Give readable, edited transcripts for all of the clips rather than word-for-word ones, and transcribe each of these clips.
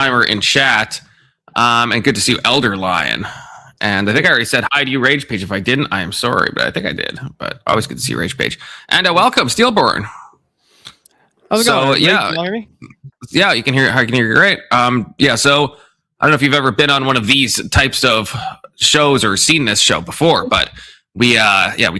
timer in chat. And good to see you, Elder Lion. And I think I already said hi to you, Rage Page. If I didn't, I am sorry, but I think I did. But always good to see you, Rage Page. And welcome, Steelborn. How's it going? Yeah, can you hear me? Yeah, you can hear. I can hear you great. Yeah. So I don't know if you've ever been on one of these types of shows or seen this show before, but we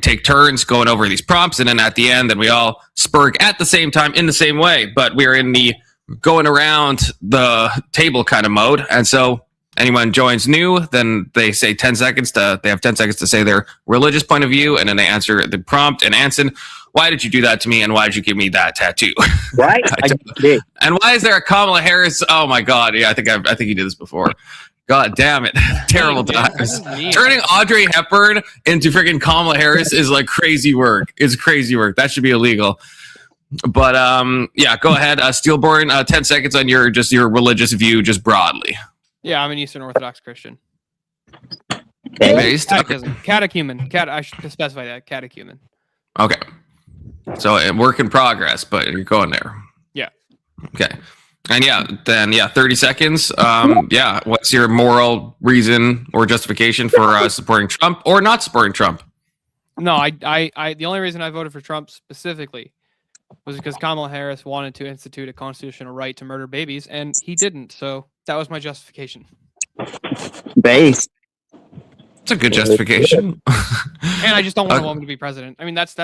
take turns going over these prompts, and then at the end, then we all spurg at the same time in the same way. But we're in the going around the table kind of mode, and so anyone joins new, then they say 10 seconds to. They have 10 seconds to say their religious point of view, and then they answer the prompt. And Anson, why did you do that to me, and why did you give me that tattoo? Right. And why is there a Kamala Harris? Oh my God! Yeah, I think you did this before. God damn it! Terrible times. Turning Audrey Hepburn into freaking Kamala Harris is like crazy work. It's crazy work. That should be illegal. But yeah, go ahead, Steelborn. 10 seconds on your religious view, just broadly. Yeah, I'm an Eastern Orthodox Christian. Based Catechumen. I should specify that catechumen. Okay. So work in progress, but you're going there. Yeah. Okay. And then 30 seconds. Yeah. What's your moral reason or justification for supporting Trump or not supporting Trump? No, I the only reason I voted for Trump specifically was because Kamala Harris wanted to institute a constitutional right to murder babies, and he didn't. So that was my justification. Base. It's a good justification. And I just don't want a woman to be president. I mean, that's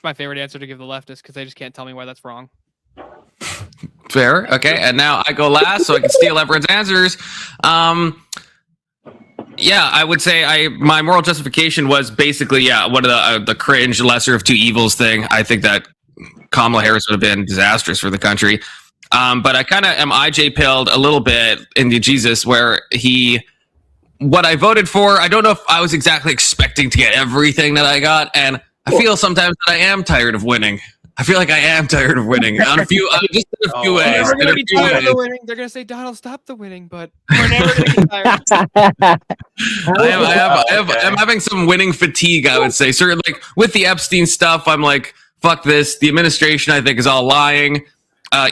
my favorite answer to give the leftists because they just can't tell me why that's wrong. Fair. Okay. And now I go last so I can steal everyone's answers. Yeah, I would say my moral justification was basically, one of the cringe lesser of two evils thing. I think that Kamala Harris would have been disastrous for the country. But I kind of am IJ pilled a little bit into Jesus where what I voted for, I don't know if I was exactly expecting to get everything that I got, and I feel sometimes that I am tired of winning. I feel like I am tired of winning on a few, just in a few ways. We're gonna be tired of the winning. They're gonna say, "Donald, stop the winning," but we're never gonna get tired. I'm having some winning fatigue. I would say, certainly, like with the Epstein stuff, I'm like, fuck this. The administration, I think, is all lying.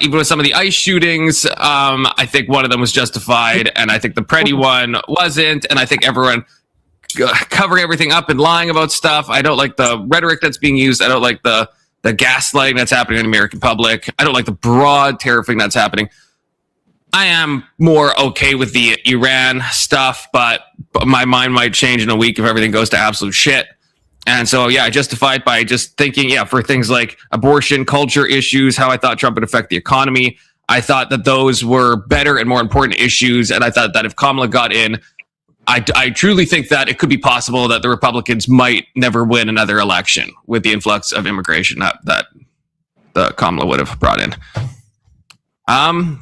Even with some of the ICE shootings, I think one of them was justified, and I think the Preddy one wasn't, and I think everyone covering everything up and lying about stuff. I don't like the rhetoric that's being used. I don't like the gaslighting that's happening in the American public. I don't like the broad tariffing that's happening. I am more okay with the Iran stuff, but my mind might change in a week if everything goes to absolute shit. And so, yeah, I justified by just thinking, for things like abortion, culture issues, how I thought Trump would affect the economy. I thought that those were better and more important issues. And I thought that if Kamala got in, I truly think that it could be possible that the Republicans might never win another election with the influx of immigration that the Kamala would have brought in. And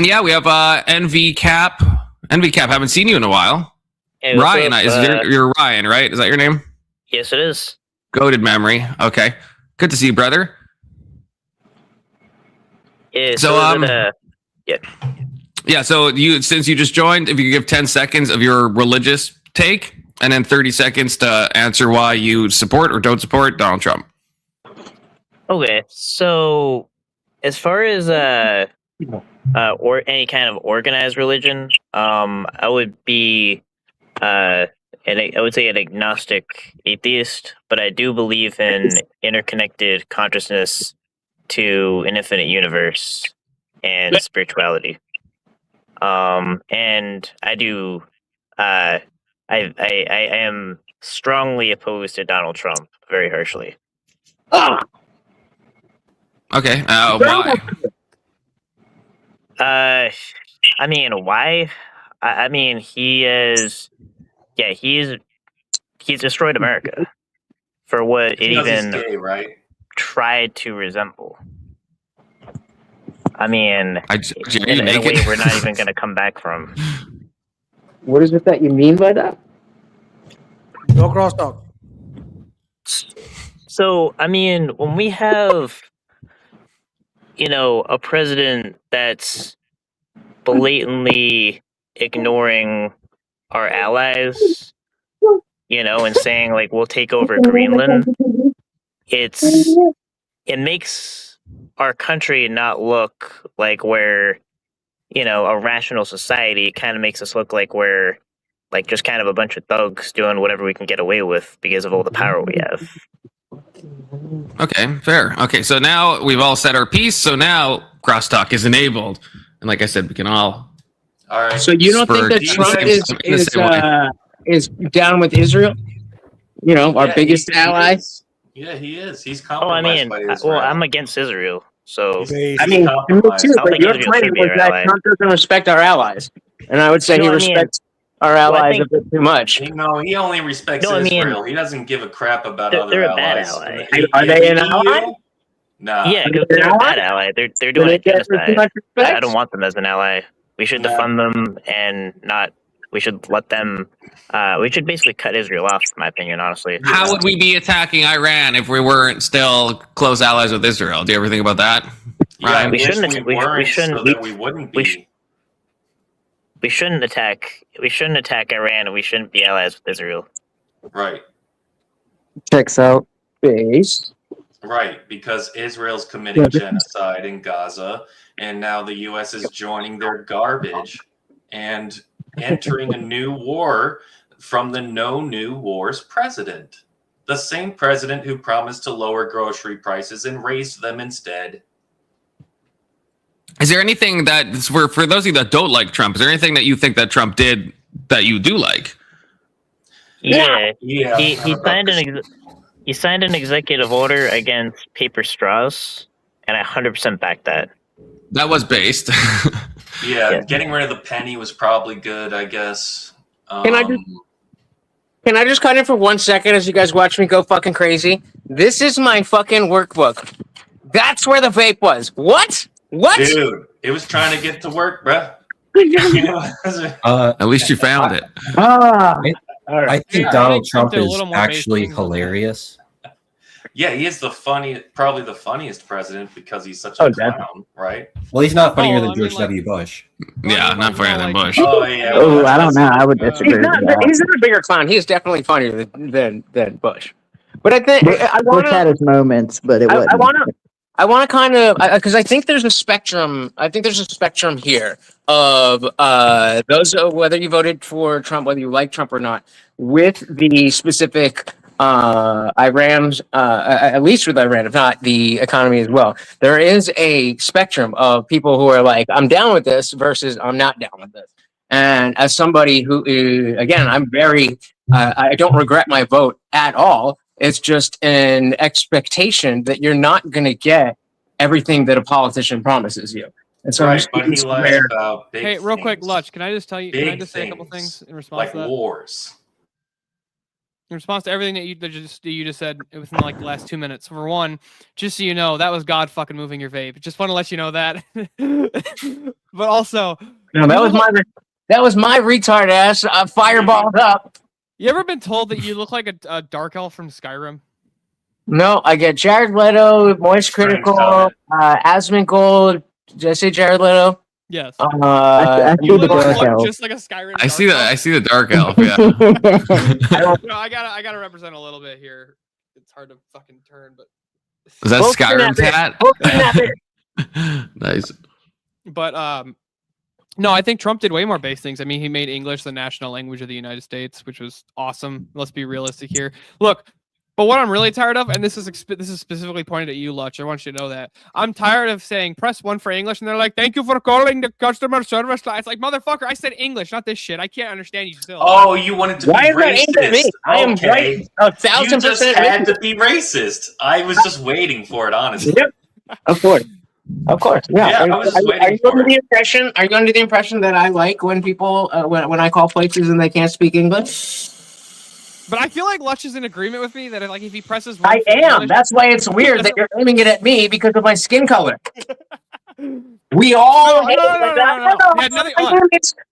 yeah, we have NV Cap. NV Cap, haven't seen you in a while. Hey, Ryan, you're Ryan, right? Is that your name? Yes, it is. Goated memory. Okay. Good to see you, brother. Yeah, Yeah, so since you just joined, if you could give 10 seconds of your religious take and then 30 seconds to answer why you support or don't support Donald Trump. Okay. So as far as or any kind of organized religion, I would be I would say an agnostic atheist, but I do believe in interconnected consciousness to an infinite universe and spirituality. And I do, I am strongly opposed to Donald Trump very harshly. Okay, why? I mean, why? I mean, he's destroyed America for what it even tried to resemble. I mean, in a way we're not even going to come back from. What is it that you mean by that? No crosstalk. So, I mean, when we have, a president that's blatantly ignoring our allies, and saying like we'll take over Greenland, it makes our country not look like we're a rational society, it kind of makes us look like we're like just kind of a bunch of thugs doing whatever we can get away with because of all the power we have. Okay, fair. Okay, so now we've all said our piece. So now crosstalk is enabled, and like I said, we can all. All right. So you don't think that Spurred. Trump In the same way. is down with Israel? You know, our biggest ally. Yeah, he is. He's Oh, I compromised mean, by Israel. well, I'm against Israel, so Based. I mean, me compromised. too. I don't But think your Israel claim should be was our that ally. Trump doesn't respect our allies, and I would say No, he I mean- respects our allies think- a bit too much. No, he only respects No, I mean, Israel. He doesn't give a crap about they're- other they're a bad allies. ally. Are they an ally? Nah. yeah, because they're a bad ally. They're doing a Do they get too genocide. much respect? I don't want them as an ally. We should No. defund them and not. We should let them. We should basically cut Israel off, in my opinion. Honestly, How would we be attacking Iran if we weren't still close allies with Israel? Do you ever think about that? Yeah, Right. I We wish shouldn't- we weren't, shouldn't- so that we wouldn't be. we shouldn't attack. We shouldn't attack Iran, and we shouldn't be allies with Israel. Right. Checks out. Base. Right, because Israel's committing genocide in Gaza, and now the U.S. is joining their garbage and entering a new war from the No New Wars president. The same president who promised to lower grocery prices and raised them instead. Is there anything that, for those of you that don't like Trump, is there anything that you think that Trump did that you do like? Yeah, Yeah. he signed an executive order against paper straws, and I 100% back that. That was based. Yeah, getting rid of the penny was probably good, I guess. Can I just cut in for 1 second as you guys watch me go fucking crazy? This is my fucking workbook. That's where the vape was. What? What? Dude, it was trying to get to work, bruh. At least you found it. Ah. All I right. think Yeah, I Donald think Trump Trump did a is little more base actually things than that. hilarious. Yeah, he is probably the funniest president because he's such Oh, a definitely. clown, right? Well, he's not funnier Oh, than I mean, George W. Bush. Yeah, not funnier than Bush. Oh yeah. Oh, well, I don't know. I would that's- disagree. He's not a bigger clown. He is definitely funnier than Bush. But I think I want Bush had to. his moments, but it wasn't. I want to kind of because I think there's a spectrum. I think there's a spectrum here of those whether you voted for Trump, whether you like Trump or not, with the specific Iran's at least with Iran, if not the economy as well. There is a spectrum of people who are like, I'm down with this versus I'm not down with this. And as somebody who is, again, I'm very, I don't regret my vote at all. It's just an expectation that you're not going to get everything that a politician promises you. And so, I'm Right, just but he being lies square. about big Hey, real quick, things, Lutch, can I just tell you? Can I big just say a couple things, things in response like to that? wars. In response to everything that you just said within like the last 2 minutes. For one, just so you know, that was God fucking moving your vape. Just want to let you know that. But also, No, that was my retard ass fireballed up. you ever been told that you look like a dark elf from Skyrim? No, I get Jared Leto, Moist Strange Critical, comment. Asmongold. Did I say Jared Leto? Yes. I see You the literally dark look elf. just like a Skyrim. I dark see that. elf. I see the dark elf. Yeah. No, I gotta represent a little bit here. It's hard to fucking turn, but Is that Both in Skyrim's that hat? Both in that bit. Nice. No, I think Trump did way more base things. I mean, he made English the national language of the United States, which was awesome. Let's be realistic here. Look, but what I'm really tired of, and this is specifically pointed at you, Lutch. I want you to know that I'm tired of saying press 1 for English, and they're like, "Thank you for calling the customer service line." It's like, motherfucker, I said English, not this shit. I can't understand you still. Oh, you wanted to Why be is that aimed at racist? me? I am Okay. right. You just 1,000% had racist. to be racist. I was just waiting for it, honestly. Yep. Of course. Of course. Yeah. Yeah, I was just waiting are you for under it. the impression? Are you under the impression that I like when people when I call places and they can't speak English? But I feel like Lutch is in agreement with me that if he presses 1 I for am. English, That's why it's weird that you're aiming it at me because of my skin color. We all No, hate no, no, it. no, no, no. It had nothing-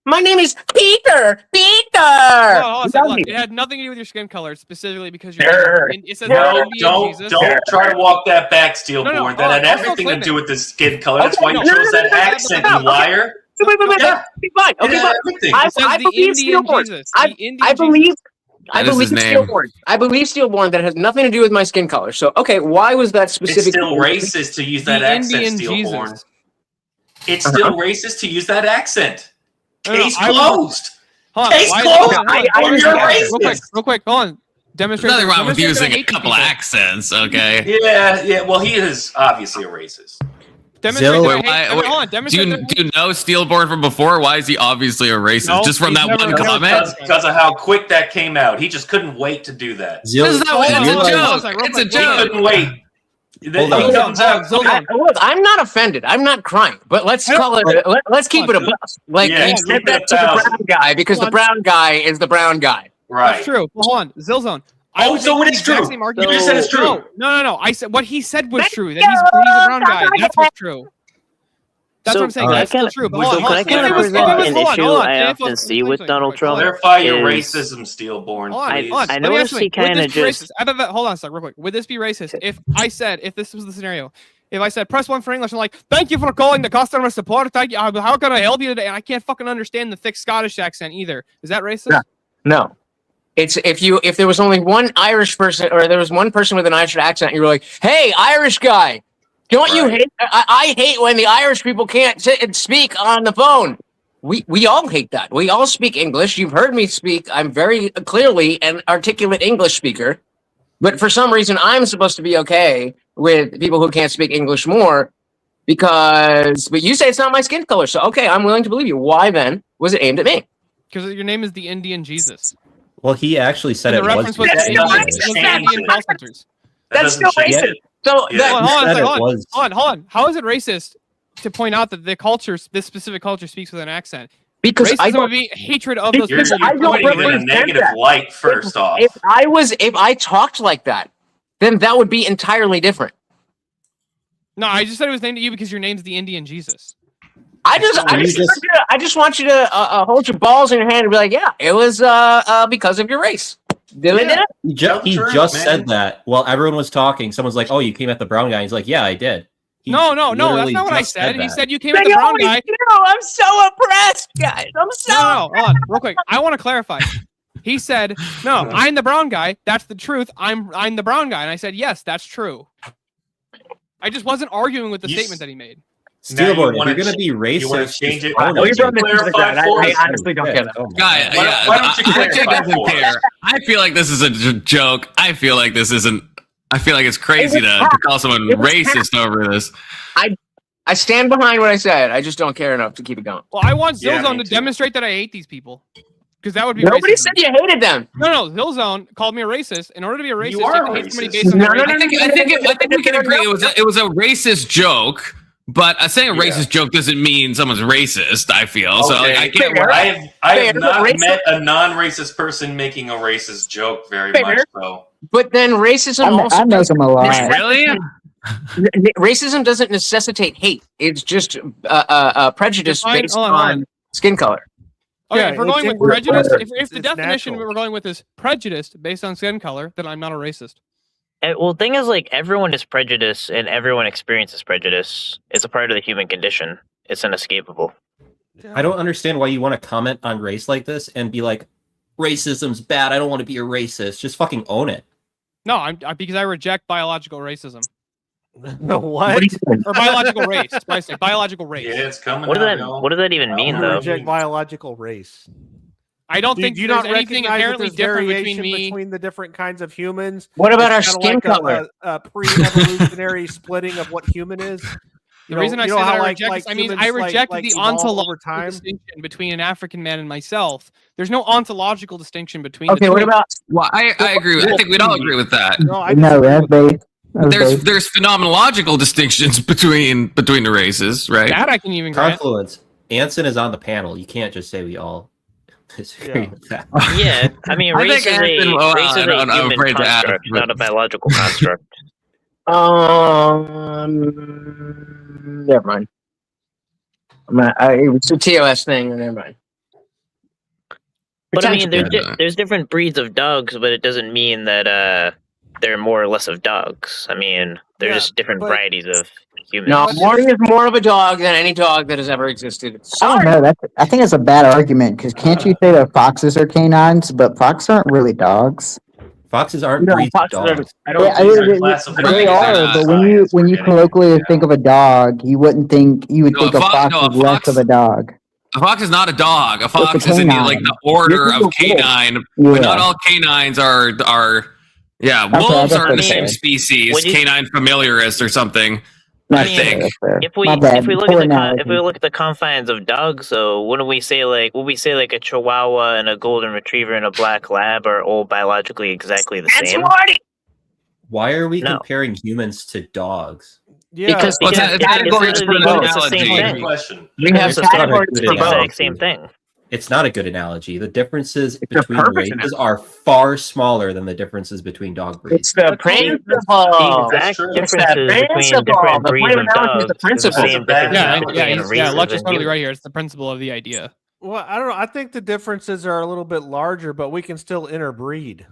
My name is Peter. Peter. no, hold on a second, Love look, you. it had nothing to do with your skin color, specifically because you're. Sure. It says No, Indian don't Jesus. try to walk that back, Steelborn. No, no, That had I'll still everything to claim do it. with the skin color. That's Okay, why you no, chose that no, accent, no, you liar. Wait. No. Be fine. It Okay, had fine. everything. I It says the believe Indian Steelborn. Jesus. I- The Indian I believe. Jesus. I That is believe his name. Steelborn. I believe Steelborn that has nothing to do with my skin color. So, okay, why was that It's specific? still racist to use that The accent, Indian Steelborn. Jesus. it's still racist to use that accent. Case I- closed. Hold on, Case why- closed. You're Real quick, hold on. Demonstrate. Nothing wrong with demonstrate that I using a hate these couple people. accents, okay? Yeah. Well, he is obviously a racist. Demonstrate Zill- that I Wait, hate- why- hold on, Do demonstrate you, that I do you know Steelborn from before? Why is he obviously a racist? No, Just from he's that never- one never- comment? Because of how quick that came out. He just couldn't wait to do that. This is not, Hold on, it's hold on, a hold on, joke. real It's a quick. He joke. couldn't wait. Hold on. He comes out- Look, I'm not offended. I'm not crying. But let's call it. Let's keep it a bus. Like Yeah, you keep said it that a to the thousand. brown guy because the brown guy is the brown guy. Right. That's true. Well, hold on, Zillzone. I Oh, would so make it the is exact true. same You argument. just said it's true. No. I said what he said was true. That he's a brown guy. That's what's true. That's So, what I'm saying. can I That's still kinda- true. But so hold on, can I hold on. kinda If it was- present if it was- an hold on, issue hold on. I If it often was- see with Donald hold Trump? on. Clarify your is- racism, Steelborn, Hold on, please. hold on. I Let me noticed ask you he something. Would kinda this be just- racist? Hold on a sec, real quick. Would this be racist if I said, if this was the scenario, if I said press 1 for English and like, thank you for calling the customer support. Thank you. How can I help you today? And I can't fucking understand the thick Scottish accent either. Is that racist? Yeah. No. It's if there was only one Irish person or there was one person with an Irish accent, you were like, "Hey, Irish guy, don't you Right. hate? I hate when the Irish people can't sit and speak on the phone." We all hate that. We all speak English. You've heard me speak. I'm very clearly an articulate English speaker, but for some reason, I'm supposed to be okay with people who can't speak English more but you say it's not my skin color, so okay, I'm willing to believe you. Why then was it aimed at me? Because your name is the Indian Jesus. Well, he actually said And it the reference was was. the That's Indian, not was the Indian call centers. That That's doesn't still change racist. it. So Yeah. that, Hold on, He hold said on, it hold on. was. Hold on. How is it racist to point out that the culture, this specific culture, speaks with an accent? because I Racism don't would be hatred of those You're people. I don't putting it in a represent negative that. light, first off. If I talked like that, then that would be entirely different. No, I just said it was named to you because your name's the Indian Jesus. I just want you to hold your balls in your hand and be like, yeah, it was because of your race. Did Yeah. it? Tell the He truth, just man. said that while everyone was talking. Someone's like, "Oh, you came at the brown guy." He's like, "Yeah, I did." He No, that's literally not what I just said. He that. said you came at the brown guy. I'm so oppressed, guys. I'm so. No, hold on, real quick. I want to clarify. He said, "No, I'm the brown guy. That's the truth. I'm the brown guy." And I said, "Yes, that's true." I just wasn't arguing with the You statement s- that he made. Now you Steelborn, if wanna you're gonna ch- be you wanna racist, change it? just own Why We don't brought you this to the clarify ground. for I us? honestly don't get it. Oh my Guy, God. yeah, why don't you AJ clarify doesn't for us? care. I feel like this is a joke. I feel like this isn't. I feel like it's crazy to call someone It was racist over this. I stand behind what I said. I just don't care enough to keep it going. Well, I want Yeah, Zillzone me to too. demonstrate that I hate these people. Because that would be Nobody racism. said you hated them. No, Zillzone called me a racist. In order to be a racist, You you are have to hate somebody racist. based on No, their no, race. no, I think we can agree it was a racist joke. But saying a Yeah. racist joke doesn't mean someone's racist. I feel so. Like, Okay. I can't. Fair. I have Fair, not racist- met a non-racist person making a racist joke very Fair. much so. But then racism also I know them a lot. Really? racism doesn't necessitate hate. It's just prejudice Define- based hold on. on skin color. Okay, Yeah, if we're it's going with in- prejudice, if it's the definition natural. we're going with is prejudice based on skin color, then I'm not a racist. Well, the thing is, like, everyone is prejudiced and everyone experiences prejudice. It's a part of the human condition. It's inescapable. I don't understand why you want to comment on race like this and be like, "Racism's bad. I don't want to be a racist." Just fucking own it. No, because I reject biological racism What? or biological race. That's what I say. Biological race. Yeah, it's coming What out, does that y'all. What does that even mean, You though? reject biological race. I don't Do think you there's not anything recognize that inherently there's different variation between me. between the different kinds of humans? What about our It's kinda skin like color? A pre-evolutionary splitting of what human is. The reason I say that I reject, I mean, I humans, reject like the evolve over ontological time. distinction between an African man and myself. There's no ontological distinction between. Okay, the what two. about Well, I agree. I think we'd all agree with that. No, I No, disagree that's with that. based. There's phenomenological distinctions between the races, right? that I can even grant? Confluence. Anson is on the panel. You can't just say we all disagree Yeah. with that. Yeah, I mean, I race think is a Anson- well, race is I don't- a I'm human afraid to add, construct, but- not a biological construct. Never mind. It's a TOS thing. Never mind. But I mean, Yeah. there's different breeds of dogs, but it doesn't mean that there are more or less of dogs. I mean, there's Yeah, just different but- varieties of humans. No, Morty is more of a dog than any dog that has ever existed. I don't Sorry. know. I think it's a bad argument because can't you say that foxes are canines, but foxes aren't really dogs? Foxes aren't No, breeds of foxes are- dogs. I don't Yeah, think These I- are they- classified they as are, science. but when you colloquially think of a dog, you would think No, a fox no, a is less fox- of a dog. A fox is not a dog. A fox a is in the, canine. like the order This is a of wolf. canine, Yeah. but not all canines are. Yeah, Okay, wolves I are in the guess same that's species, When you- canine familiarist or something. Not I mean, think. That's fair. If we My bad. if we look Poor at analogy. if we look at the confines of dogs, though, wouldn't we say like a Chihuahua and a Golden Retriever and a Black Lab are all biologically exactly the That's same? Marty. Why are we No. comparing humans to dogs? Yeah, Because Well, it's we have it's categories for an both. It's the same analogy. thing. Good question. We have It's not a categories good for the both. exact same thing. It's not a good analogy. The differences It's a between perfect races are far smaller than the differences between dog breeds. It's the principle. The exact true. It's the differences between principle. different The breeds point of of analogy is dogs the is the principle. same That's a bad difference Yeah, analogy. yeah, between he's, races Lutch is and totally humans. right here. It's the principle of the idea. well, I don't know. I think the differences are a little bit larger, but we can still interbreed.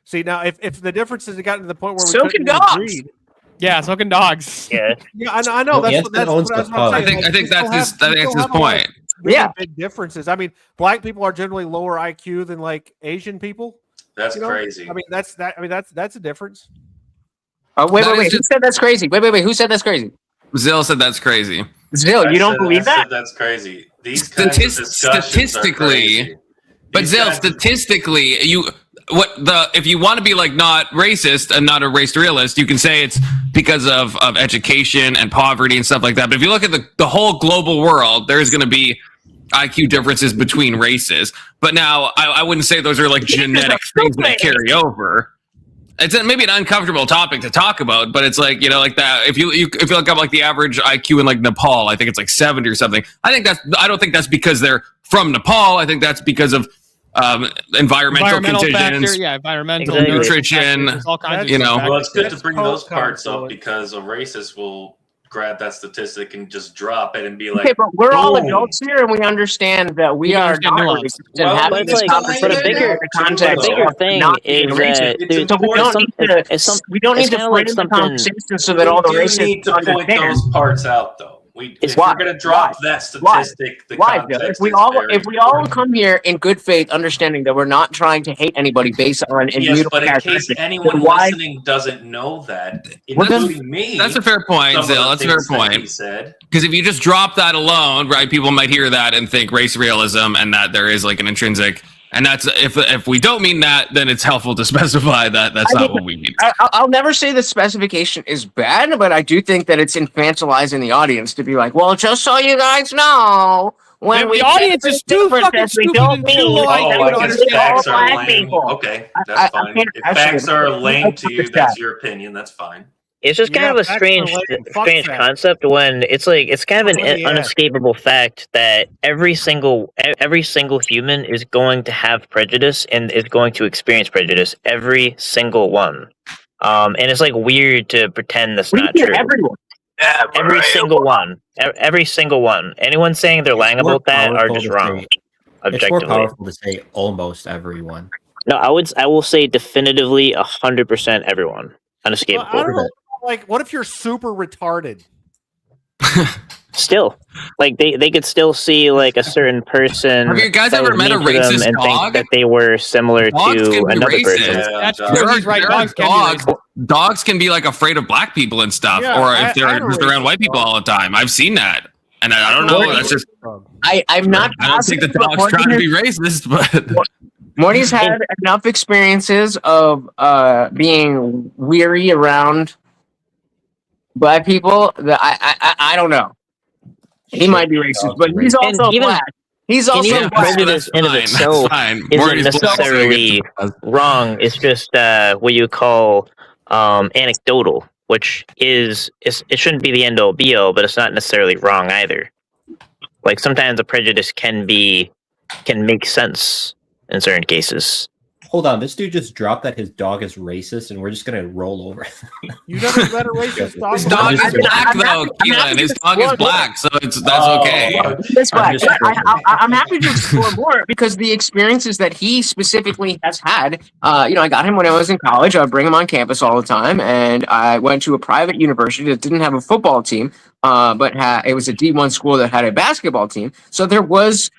See, now if the differences have gotten to the point where we So couldn't can dogs. interbreed, Yeah, so can dogs. Yeah. yeah, I know. Well, That's Anson what that's owns what the I'm pug. saying. I think Like, we that's still his have- I we think that's still his have a lot of point. really Yeah. big differences. I mean, black people are generally lower IQ than like Asian people. That's You know? crazy. I mean, that's a difference. Wait, That wait, is wait. Who just- said that's crazy? Wait. Who said that's crazy? Zill said that's crazy. Zill, you don't believe that? That's crazy. These kinds of discussions Statistically, are crazy. But These Zill, kinds of- statistically, if you want to be like not racist and not a race realist, you can say it's because of education and poverty and stuff like that. But if you look at the whole global world, there's going to be IQ differences between races. But now I wouldn't say those are like genetic things that carry over. It's maybe an uncomfortable topic to talk about, but it's like, like that. If you look up like the average IQ in like Nepal, I think it's like 70 or something. I don't think that's because they're from Nepal. I think that's because of environmental conditions. factor, yeah, environmental Exactly. Nutrition, factors, all kinds of you know. factors. Well, it's good to That's bring those post-confluence. parts up because a racist will grab that statistic and just drop it and be Okay, like, but we're all boom. adults here, and we understand that we We are understand not nuance. racist and Well, having but this it's like- conversation but a bigger- in the context the bigger of thing not being is racist. that It's So we important. don't need to. it's We don't need to kinda like frame the something- conversation so that all the We do racists need to point understand. those parts out, though. It's If why? we're going to drop Why? that statistic, the Why, Joe? context If we is all very if we all important. come here in good faith, understanding that we're not trying to hate anybody based on Yes, immutable but in case characteristics, anyone then why? listening doesn't know that, Well, then- including me, That's a fair point, some of the Zill. That's a fair things that he point. said. Because if you just drop that alone, right, people might hear that and think race realism and that there is like an intrinsic. And that's if we don't mean that, then it's helpful to specify that that's not what we mean. I'll never say that specification is bad, but I do think that it's infantilizing the audience to be like, well, just so you guys know, when Man, we the audience say is too differences, fucking we stupid don't and too mean low that IQ we to I guess understand all facts are black lame. people. Okay, I that's fine. can't- If actually, facts are lame to you, that's that's your opinion. That's fine. It's just kind Yeah, of a facts are strange, lame. Fuck strange facts. concept when it's kind of Fuck an the unescapable fact that every single human is going to have prejudice and is going to experience prejudice. Every single one. And it's like weird to pretend that's What do not you true. mean, everyone? Every single one. Every single one. Anyone saying they're lying It's more about that are powerful just to wrong. say- It's more Objectively. powerful to say almost everyone. No, I will say definitively 100% everyone. Well, Unescapable. I don't know. Like, what if you're super retarded? Still, like they could still see like a certain person. Have you guys that ever was met a mean to them racist and think dog? that they were similar Dogs to can be another racist. person? That's Josh. true. There are, He's right. there are Dogs can be dogs. Dogs can be like afraid of black people and stuff, Yeah, or I if they're had a just around racist white people dog. all the time. I've seen that, and I don't know. That's just. I'm not. I don't think the positive, but dog's trying to Morty be racist, but Morty's had enough experiences of being weary around black people that I don't know. He might be racist, but he's And also even- black. He's also even black. prejudice in of itself fine. isn't Morty's black, so I necessarily guess- wrong. It's just what you call anecdotal, which is it shouldn't be the end all be all, but it's not necessarily wrong either. Like sometimes a prejudice can make sense in certain cases. Hold on, this dude just dropped that his dog is racist, and we're just gonna roll over. You never met a racist dog? His dog is I'm black happy- though, I'm happy Keelan. His to dog is explore black, so that's Oh, okay. This black. just joking. I'm happy to explore more because the experiences that he specifically has had, I got him when I was in college. I would bring him on campus all the time, and I went to a private university that didn't have a football team, but it was a D1 school that had a basketball team. So there was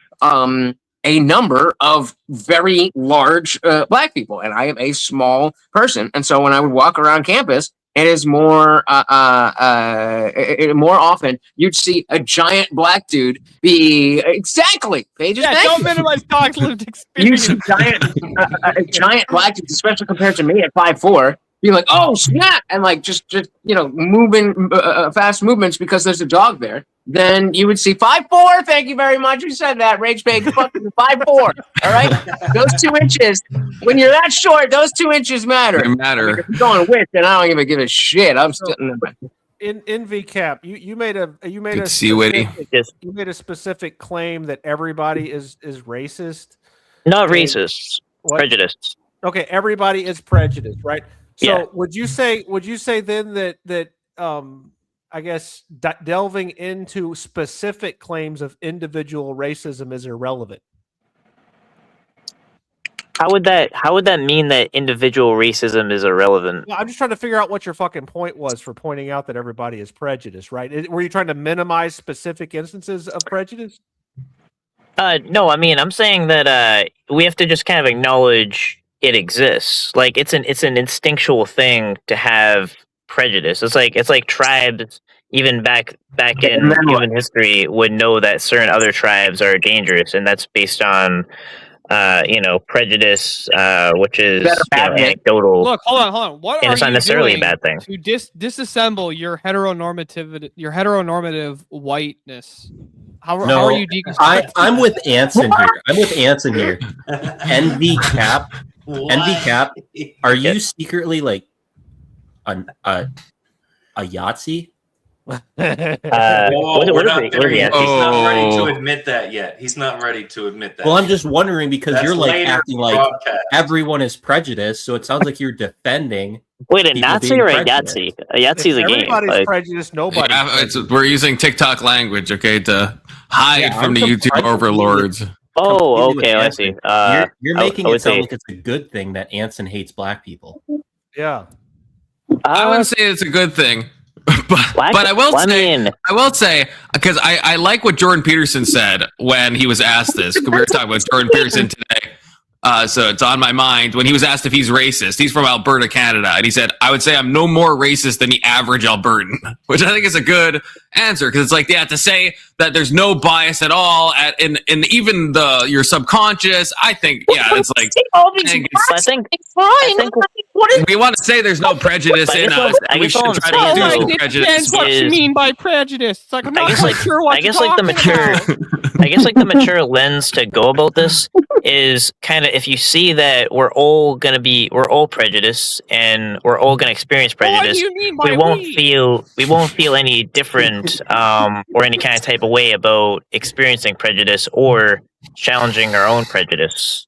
a number of very large black people, and I am a small person. And so when I would walk around campus, it is more more often you'd see a giant black dude be exactly pages. Yeah, don't minimize Doc's lived You experience. see a giant black dude, especially compared to me at 5'4", being like, "Oh snap!" and like just moving fast movements because there's a dog there. Then you would see 5'4". Thank you very much. You said that. Rage Bait, fucking 5'4". All right, those 2 inches. When you're that short, those 2 inches matter. They matter. I mean, if you're going width, then I don't even give a shit. I'm still In VCAP, you made a Good to see you, Witty. you made a specific claim that everybody is racist. Not Okay. racist, What? prejudiced. Okay, everybody is prejudiced, right? So Yeah. would you say then that I guess delving into specific claims of individual racism is irrelevant? How would that mean that individual racism is irrelevant? Well, I'm just trying to figure out what your fucking point was for pointing out that everybody is prejudiced, right? Were you trying to minimize specific instances of prejudice? No, I mean I'm saying that we have to just kind of acknowledge it exists. Like it's an instinctual thing to have prejudice. It's like tribes even back in human history would know that certain other tribes are dangerous, and that's based on prejudice, which is anecdotal. Look, hold on. What And are it's not you necessarily a doing bad thing. to disassemble your heteronormative whiteness? How are you deconstructing? I'm with Anson here. Envy Cap. Are you secretly like a Yahtzee? What We're is not it? there yet. He's not ready to Oh. admit that yet. He's not ready to admit that. Well, I'm just wondering because That's you're like later acting like broadcast. everyone is prejudiced, so it sounds like you're defending. Wait, a people Nazi being or a prejudiced. Yahtzee? A Yahtzee's a game. Everybody's Like, prejudiced. Nobody. Yeah, we're using TikTok language, okay, to hide Yeah, from the I'm YouTube completely- overlords. oh, completely with okay, I Anson. see. You're I making would it sound say- like it's a good thing that Anson hates black people. Yeah. I wouldn't say it's a good thing, but I will say because I like what Jordan Peterson said when he was asked this. 'Cause we were talking about Jordan Peterson today. So it's on my mind when he was asked if he's racist. He's from Alberta, Canada, and he said, "I would say I'm no more racist than the average Albertan," which I think is a good answer because it's like, yeah, to say that there's no bias at all in even your subconscious. I think, yeah, it's like I think we want to say there's no prejudice I in guess us. what- I And we guess should what try I'm to saying reduce is- the it prejudice. depends what you is- mean by prejudice. It's like I'm I not guess quite like- sure what I guess you're like the talking mature about. I guess like the mature lens to go about this is kind of if you see that we're all prejudiced and we're all gonna experience What do prejudice, you mean by we won't feel any different or any kind of type of way about experiencing prejudice or challenging our own prejudice.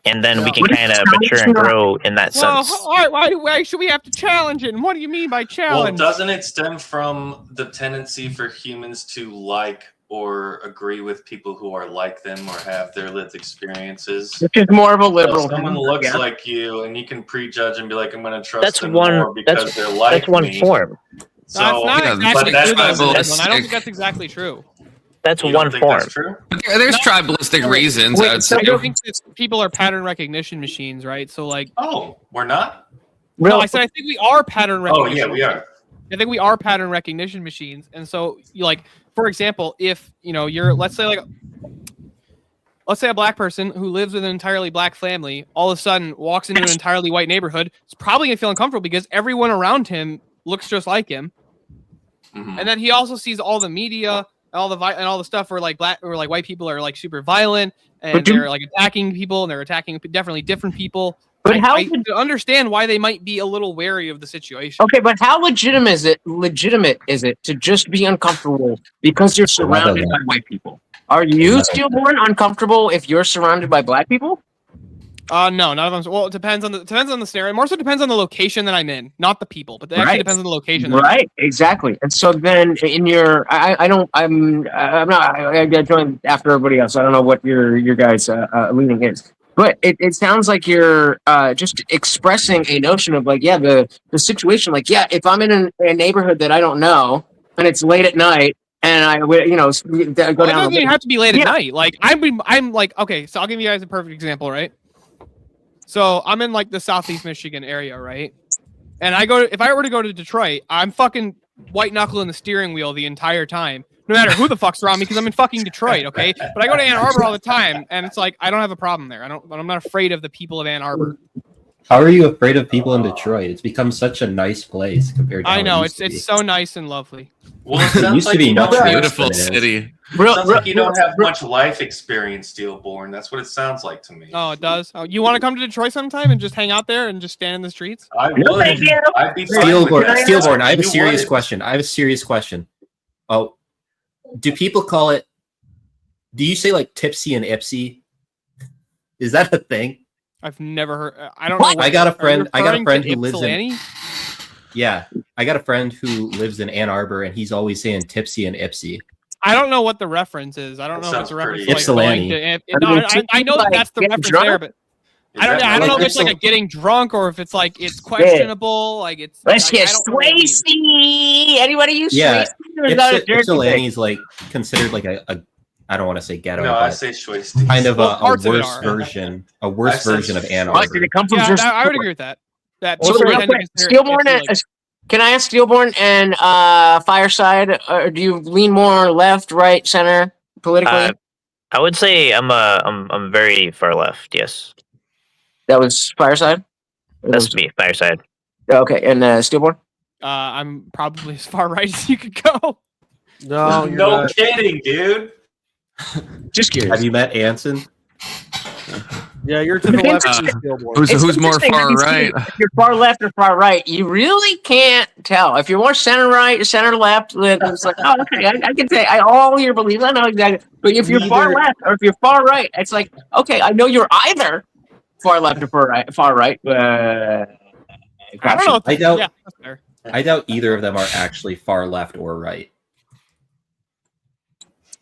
And then we can kind of mature and grow in that Well, sense. why should we have to challenge it? And what do you mean by Well, challenge? doesn't it stem from the tendency for humans to like or agree with people who are like them or have their lived experiences? Which is more of a So liberal. if someone thing, looks yeah. like you, and you can prejudge and be like, "I'm going to trust That's them one. more because they're like That's one me." form. So, That's not yeah, exactly but that's true, though, not- Desmond. I don't think that's exactly true. That's you one don't think form. that's true? There's tribalistic reasons. I would say. I don't think that people are pattern recognition machines, right? So, like, Oh, we're not? no, I said I think we are pattern Oh, recognition. yeah, we are. I think we are pattern recognition machines, and so you like, for example, if you're let's say a black person who lives with an entirely black family all of a sudden walks into an entirely white neighborhood, is probably gonna feel uncomfortable because everyone around him looks just like him, Mhm. and then he also sees all the media and all the stuff where like white people are like super violent and But do- they're like attacking people and they're attacking definitely different people. But how I would- understand why they might be a little wary of the situation. Okay, but how legitimate is it to just be uncomfortable because you're surrounded by white people? Are you stillborn uncomfortable if you're surrounded by black people? No, none of them. Well, it depends on the scenario. More so depends on the location that I'm in, not the people, but it actually Right. depends on the location. that I'm in. Right, exactly. And so then in your, I'm not, I joined after everybody else. I don't know what your guys' leaning is. But it sounds like you're just expressing a notion of like, yeah, the situation, like, yeah, if I'm in a neighborhood that I don't know and it's late at night and I would, go Well, it down. doesn't even have to be late at Yeah. night. Like I'm like, okay, so I'll give you guys a perfect example, right? So I'm in like the Southeast Michigan area, right? And if I were to go to Detroit, I'm fucking white knuckling the steering wheel the entire time, no matter who the fuck's around me, because I'm in fucking Detroit, okay? But I go to Ann Arbor all the time, and it's like I don't have a problem there. I'm not afraid of the people of Ann Arbor. How are you afraid of people in Detroit? It's become such a nice place compared to. I how know it used to be. it's so nice and lovely. Well, it It sounds used to like be you much don't have- Beautiful than it is. city. sounds like you don't have much life experience, Steelborn. That's what it sounds like to me. Oh, it does. Oh, you want to come to Detroit sometime and just hang out there and just stand in the streets? I No, would. thank you. I'd be fine with Steelborn, that. Steelborn, I have a You serious would. question. Oh, do people call it? Do you say like tipsy and ipsy? Is that a thing? I've never heard. I don't know. What? I got a are you friend. I got a referring friend to who lives in. Ypsilanti? Yeah, I got a friend who lives in Ann Arbor, and he's always saying tipsy and ipsy. I don't know what the reference is. I don't That know if it's a sounds reference pretty- to like going Ypsilanti. to. No, I know that Like, that's the getting reference drunk? there, but Is I don't. that I don't know like if it's like a Ypsil- getting drunk or if it's like it's questionable. Like it's. Let's I get don't know what it means. Swayze. Anybody use Yeah, Swayze? Or is that a Jersey Ypsilanti thing? is like considered like a I don't want to say ghetto, No, I but say Schweiz. kind of Well, a parts of it worse are. version, a I worse said version of Ann Schweiz. Why Arbor. did it come from Yeah, Jersey? I would agree with that. That So people real tend to quick, consider Steelborn, Ypsi, like- can I ask Steelborn and Fireside? Do you lean more left, right, center politically? I would say I'm very far left. Yes, That was Fireside. Or that's was- me. Fireside. Okay, and Steelborn. I'm probably as far right as you could go. No, you're No not. kidding, dude. Just curious. Have you met Anson? Yeah, you're to the left of Uh, the Steelborn. Who's more interesting how far you see right? If you're far left or far right, you really can't tell. If you're more center right, center left, then it's like, oh, okay, I can say all your beliefs. I know exactly. But if you're far Neither- left or if you're far right, it's like, okay, I know you're either far left or far right. I don't know. I doubt- Yeah, that's fair. I doubt either of them are actually far left or right.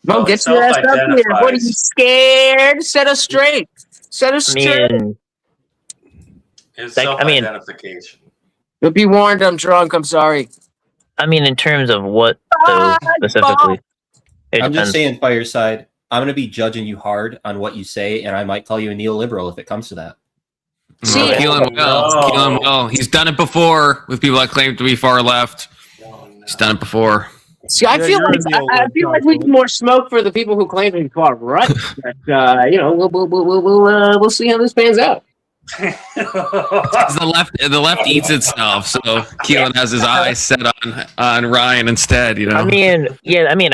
Don't get your ass up here. What are you scared? Set us straight. Set us I straight. mean, It's Like, I mean- self-identification. But be warned, I'm drunk. I'm sorry. in terms of what though specifically, it I'm just depends. saying, Fireside, I'm going to be judging you hard on what you say, and I might call you a neoliberal if it comes to that. See, No, Keelan will. no. Keelan will. He's done it before with people that claim to be far left. He's done it before. See, I Yeah, feel you're like a neo-lib, I feel like we need more smoke for the people who claim to be far right. But we'll see how this pans out. The left eats itself, so Keelan has his eyes set on Ryan instead. You know. I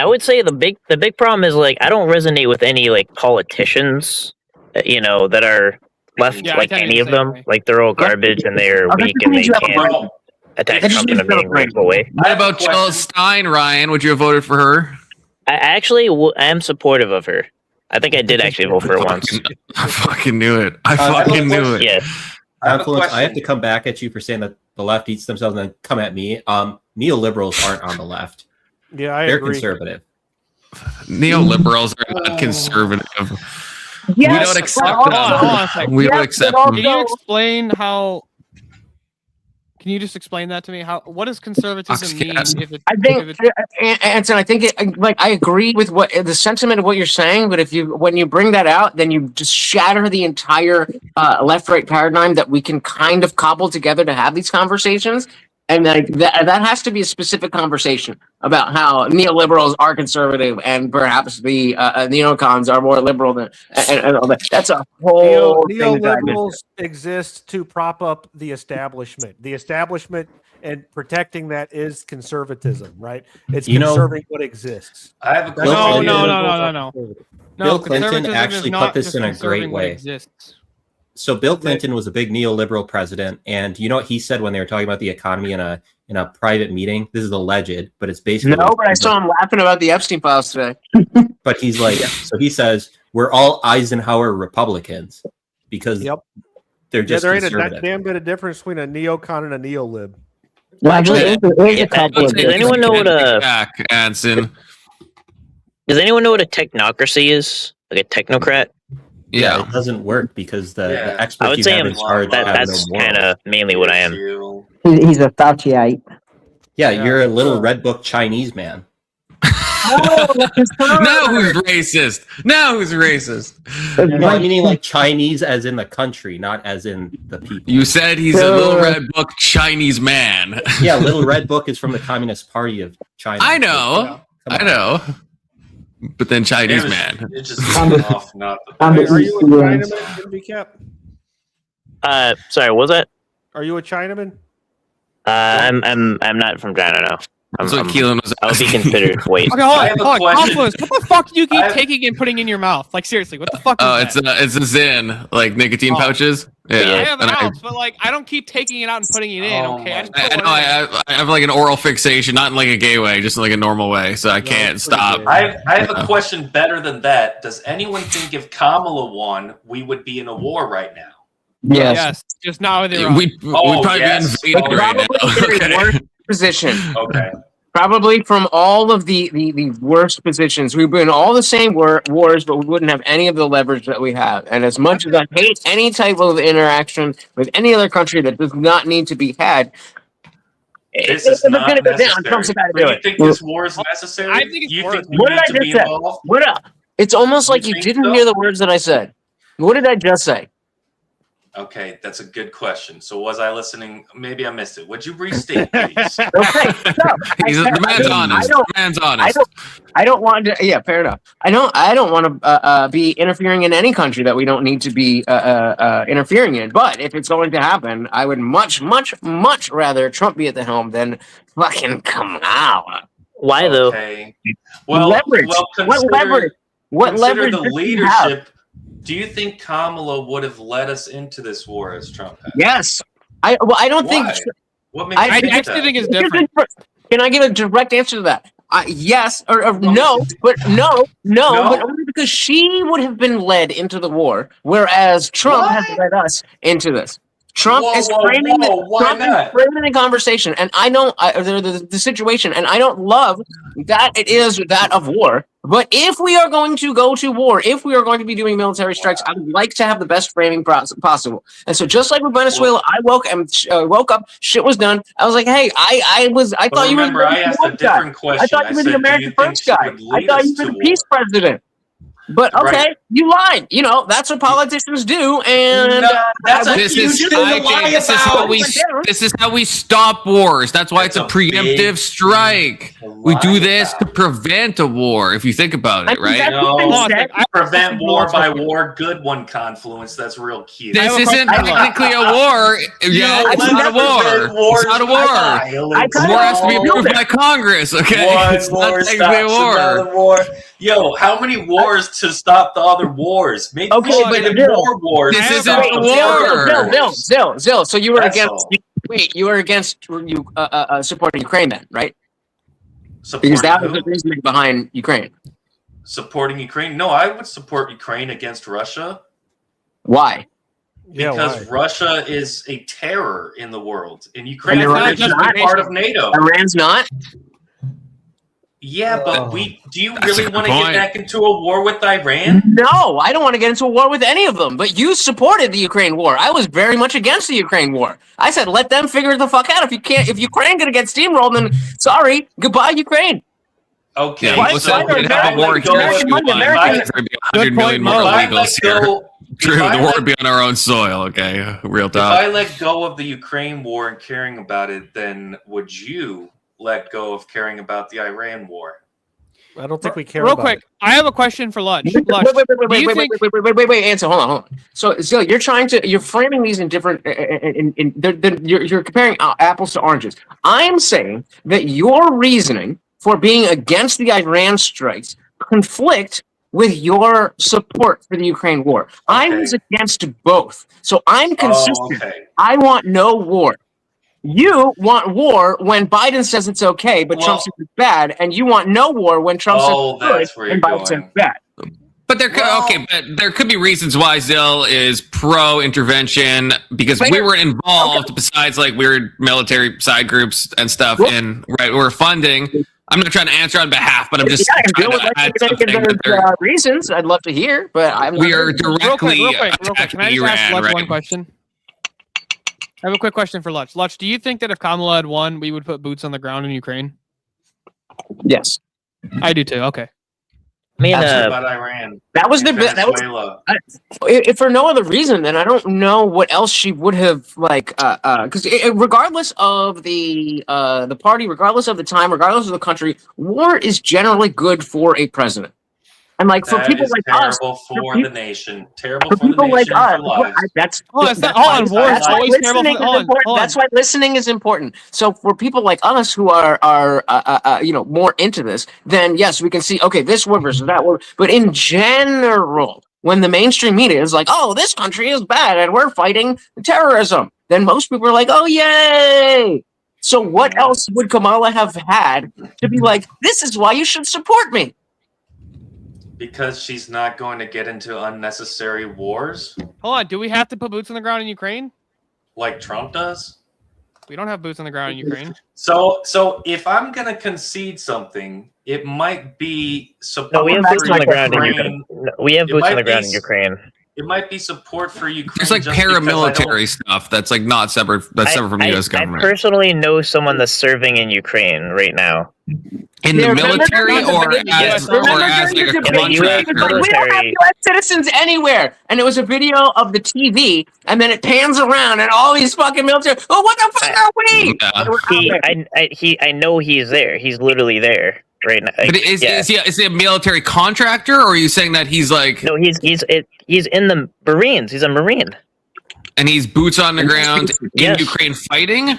would say the big problem is like I don't resonate with any like politicians, that are left, Yeah, I like tend to any be of the same them. way. Like they're all garbage and they're Okay, weak and they you have a can't brain. attack That just Trump in a means you have a brain. meaningful way. What about Jill Stein, Ryan? Would you have voted for her? I actually am supportive of her. I think I did actually vote for her once. I fucking knew it. I I fucking knew it. Yeah, I have a Confluence, I have to question. come back at you for saying that the left eats themselves and then come at me. Neoliberals aren't on the left. Yeah, I They're agree. conservative. Neoliberals are not conservative. Yes, we don't accept Hold them. on, hold on a second. We don't Yes, accept but them. Can you explain how? Can you just explain that to me? What does conservatism mean? Oxcast. If it, I if think, it, Anson, I think I agree with what the sentiment of what you're saying, but when you bring that out, then you just shatter the entire left-right paradigm that we can kind of cobble together to have these conversations. And like that has to be a specific conversation about how neoliberals are conservative and perhaps the neocons are more liberal than and all that. That's a whole thing to dive into. Neoliberals exist to prop up the establishment. The establishment and protecting that is conservatism, right? It's You know- conserving what exists. I have a Bill no, question. Clinton- no. Bill Clinton conservatism actually is put not this just in a conserving great what way. exists. So Bill Clinton was a big neoliberal president, and you know what he said when they were talking about the economy in a private meeting? This is alleged, but it's basically No, but I saw him laughing about the Epstein files today. But he's like, so he says we're all Eisenhower Republicans because Yep. they're Yeah, just there ain't a conservative. damn bit of difference between a neocon and a neolib. Well, actually, there's Yeah, a couple of does anyone know what a Back, Anson. does anyone know what a technocracy is? Like a technocrat? Yeah. It doesn't work because the Yeah. experts I would you say have I'm, in charge that- have that's no kind morals. of mainly what I am. He's a Fauciite. Yeah, Yeah. you're a little red book Chinese man. Now who's racist? Now who's racist? No, I meaning like Chinese as in the country, not as in the people. You said he's a little red book Chinese man. Yeah, Little Red Book is from the Communist Party of China. I know. Come I on. know. But then Chinese It was- man. It just came off not the I'm best. Are you a Influence. Chinaman, MVCap? Sorry, what was that? Are you a Chinaman? I'm not from China, no. That's what Keelan was I would be asking. considered white. Okay, I have a hold on. question. Confluence. What the fuck do you keep I have- taking and putting in your mouth? Like seriously, what the fuck? Oh, is that? it's a Zyn, like nicotine Oh. pouches. Yeah, I have an and ounce, but like I don't keep taking it out and putting it in. Oh Okay, my I just I put know one in. I have like an oral fixation, not in like a gay way, just in like a normal way, so I can't it's pretty stop. good. I have a question better than that. Does anyone think if Kamala won, we would be in a war right now? Yes. Yes, just not with Iran. We'd probably yes. be invaded right now. Probably in a Okay. worse position. Okay. Probably from all of the worst positions. We've been in all the same wars, but we wouldn't have any of the leverage that we have. And as much as I hate any type of interaction with any other country that does not need to be had, This if is it's not gonna go down, necessary. Trump's about to Do do you it. think this war is necessary? I think it's you worth think it. we What did need I to just be say? involved? What up? It's almost like you think didn't so? hear the words that I said. What did I just say? Okay, that's a good question. So was I listening? Maybe I missed it. Would you restate, please? Okay, so The man's honest. The man's honest. I don't want to. Yeah, fair enough. I don't want to be interfering in any country that we don't need to be interfering in. But if it's going to happen, I would much rather Trump be at the helm than fucking Kamala. Why though? Okay. Well, Leverage. well, What leverage? What consider leverage the does he have? leadership. Do you think Kamala would have led us into this war as Trump has? Yes. I don't think. Why? What makes I you I think actually that? think it's different. Can I give a direct answer to that? Yes or no, but No? but only because she would have been led into the war, whereas Trump has What? led us into this. Trump Whoa, is whoa, framing whoa, why Trump not? is framing the conversation, and I don't the situation, and I don't love that it is that of war. But if we are going to go to war, if we are going to be doing military strikes, I would like to have the best framing possible. And so, just like with Venezuela, I woke up, shit was done. I was like, hey, I But thought you were remember, the I asked a American guy. different question. I thought you were said, the do American you think first she guy. would I lead thought us you were to the peace war? president. But okay, Right. you lied. You know that's what politicians do, and No, that's a This huge is thing to lie this is how about. we this is how we stop wars. That's why That's it's a a big preemptive strike. to We do lie this to about. prevent a war. If you think about it, right? that's what No. they said. Prevent war by war. Good one, confluence. That's real key. This have a isn't question. technically a war. Yeah, No, it's let's not a prevent war. wars It's not a by war. violence. I War has to be No. approved by Congress. Okay, One it's not war technically a stops war. another war. Yo, how many wars to stop the other wars? Maybe Okay, we should but get in Bill, more wars. This to isn't stop a the war. wars. Zill. So you were That's against. all. Wait, you were against you supporting Ukraine then, right? Supporting Because that was who? the reasoning behind Ukraine. Supporting Ukraine? No, I would support Ukraine against Russia Why? Yeah, because why? Russia is a terror in the world, and Ukraine And is Iran's originally not. part of NATO. Iran's not. Yeah, but do you That's a really good want to point. get back into a war with Iran? No, I don't want to get into a war with any of them. But you supported the Ukraine war. I was very much against the Ukraine war. I said, let them figure the fuck out. If Ukraine gonna get steamrolled, then sorry, goodbye, Ukraine. Okay, Yeah, Why- people why said are we could have a war American- here if you American- want. American- There'd be 100 Good million point, more Mo. if I illegals let here. go, True, if I the war let- would be on our own soil. Okay, real if talk. I let go of the Ukraine war and caring about it, then would you let go of caring about the Iran war? I don't think we care. Real about quick, it. I have a question for Lunch. Wait, Lunch, wait, do you think? wait, answer. Hold on. So, you're framing these in different, you're comparing apples to oranges. I'm saying that your reasoning for being against the Iran strikes conflict with your support for the Ukraine war. I Okay. was against both. So I'm consistent. Oh, okay. I want no war. You want war when Biden says it's okay, but Trump Well- says it's bad, and you want no war when Trump Oh, says it's that's where good and you're Biden says going. it's bad. But there could Well- but there could be reasons why Zill is pro intervention because we were involved. Besides, like we're military side groups and stuff, Well- and we're funding. I'm not trying to answer on behalf, but I'm just Yeah, trying Bill to would add like to something. That there's there- reasons I'd love to hear, but I'm we are Real quick, directly real quick. attacking Can I just ask Iran, Lunch right? one question? I have a quick question for Lunch. Lunch, do you think that if Kamala had won, we would put boots on the ground in Ukraine? yes. I do too. Okay. I mean, What about Iran? That was the And that was Venezuela. if for no other reason, then I don't know what else she would have because regardless of the party, regardless of the time, regardless of the country, war is generally good for a president. And like for That people is like us, terrible for the nation. Terrible for for the people like nation and us, for lives. that's Oh, it's not. that's Hold why, on. War is that's why always terrible. listening is Hold on. important. Hold on. That's why listening is important. So for people like us who are more into this, then yes, we can see okay, this war versus that war. But in general, when the mainstream media is like, "Oh, this country is bad and we're fighting terrorism," then most people are like, "Oh, yay!" So what else would Kamala have had to be like, "This is why you should support me"? Because she's not going to get into unnecessary wars Hold on. Do we have to put boots on the ground in Ukraine? like Trump does. We don't have boots on the ground in Ukraine. So if I'm gonna concede something, it might be support. no, we have boots on the ground in Ukraine. Ukraine. No, we have It boots on might the ground be in Ukraine. It might be support for Ukraine. There's like just because I don't- paramilitary stuff that's like not separate. That's separate from the U.S. I government. personally know someone that's serving in Ukraine right now. In Yeah, the remember military during the or beginning, as remember a during the debate, contractor? he was like, we don't have U.S. citizens anywhere. And it was a video of the TV, and then it pans around, and all these fucking military. Oh, what the fuck are we? Yeah. And we're out there. I know he's there. He's literally there right now. Like, But is yeah. he a military contractor, or are you saying that he's like, No, he's in the Marines. He's a Marine. and he's boots on the ground in Yes. Ukraine fighting?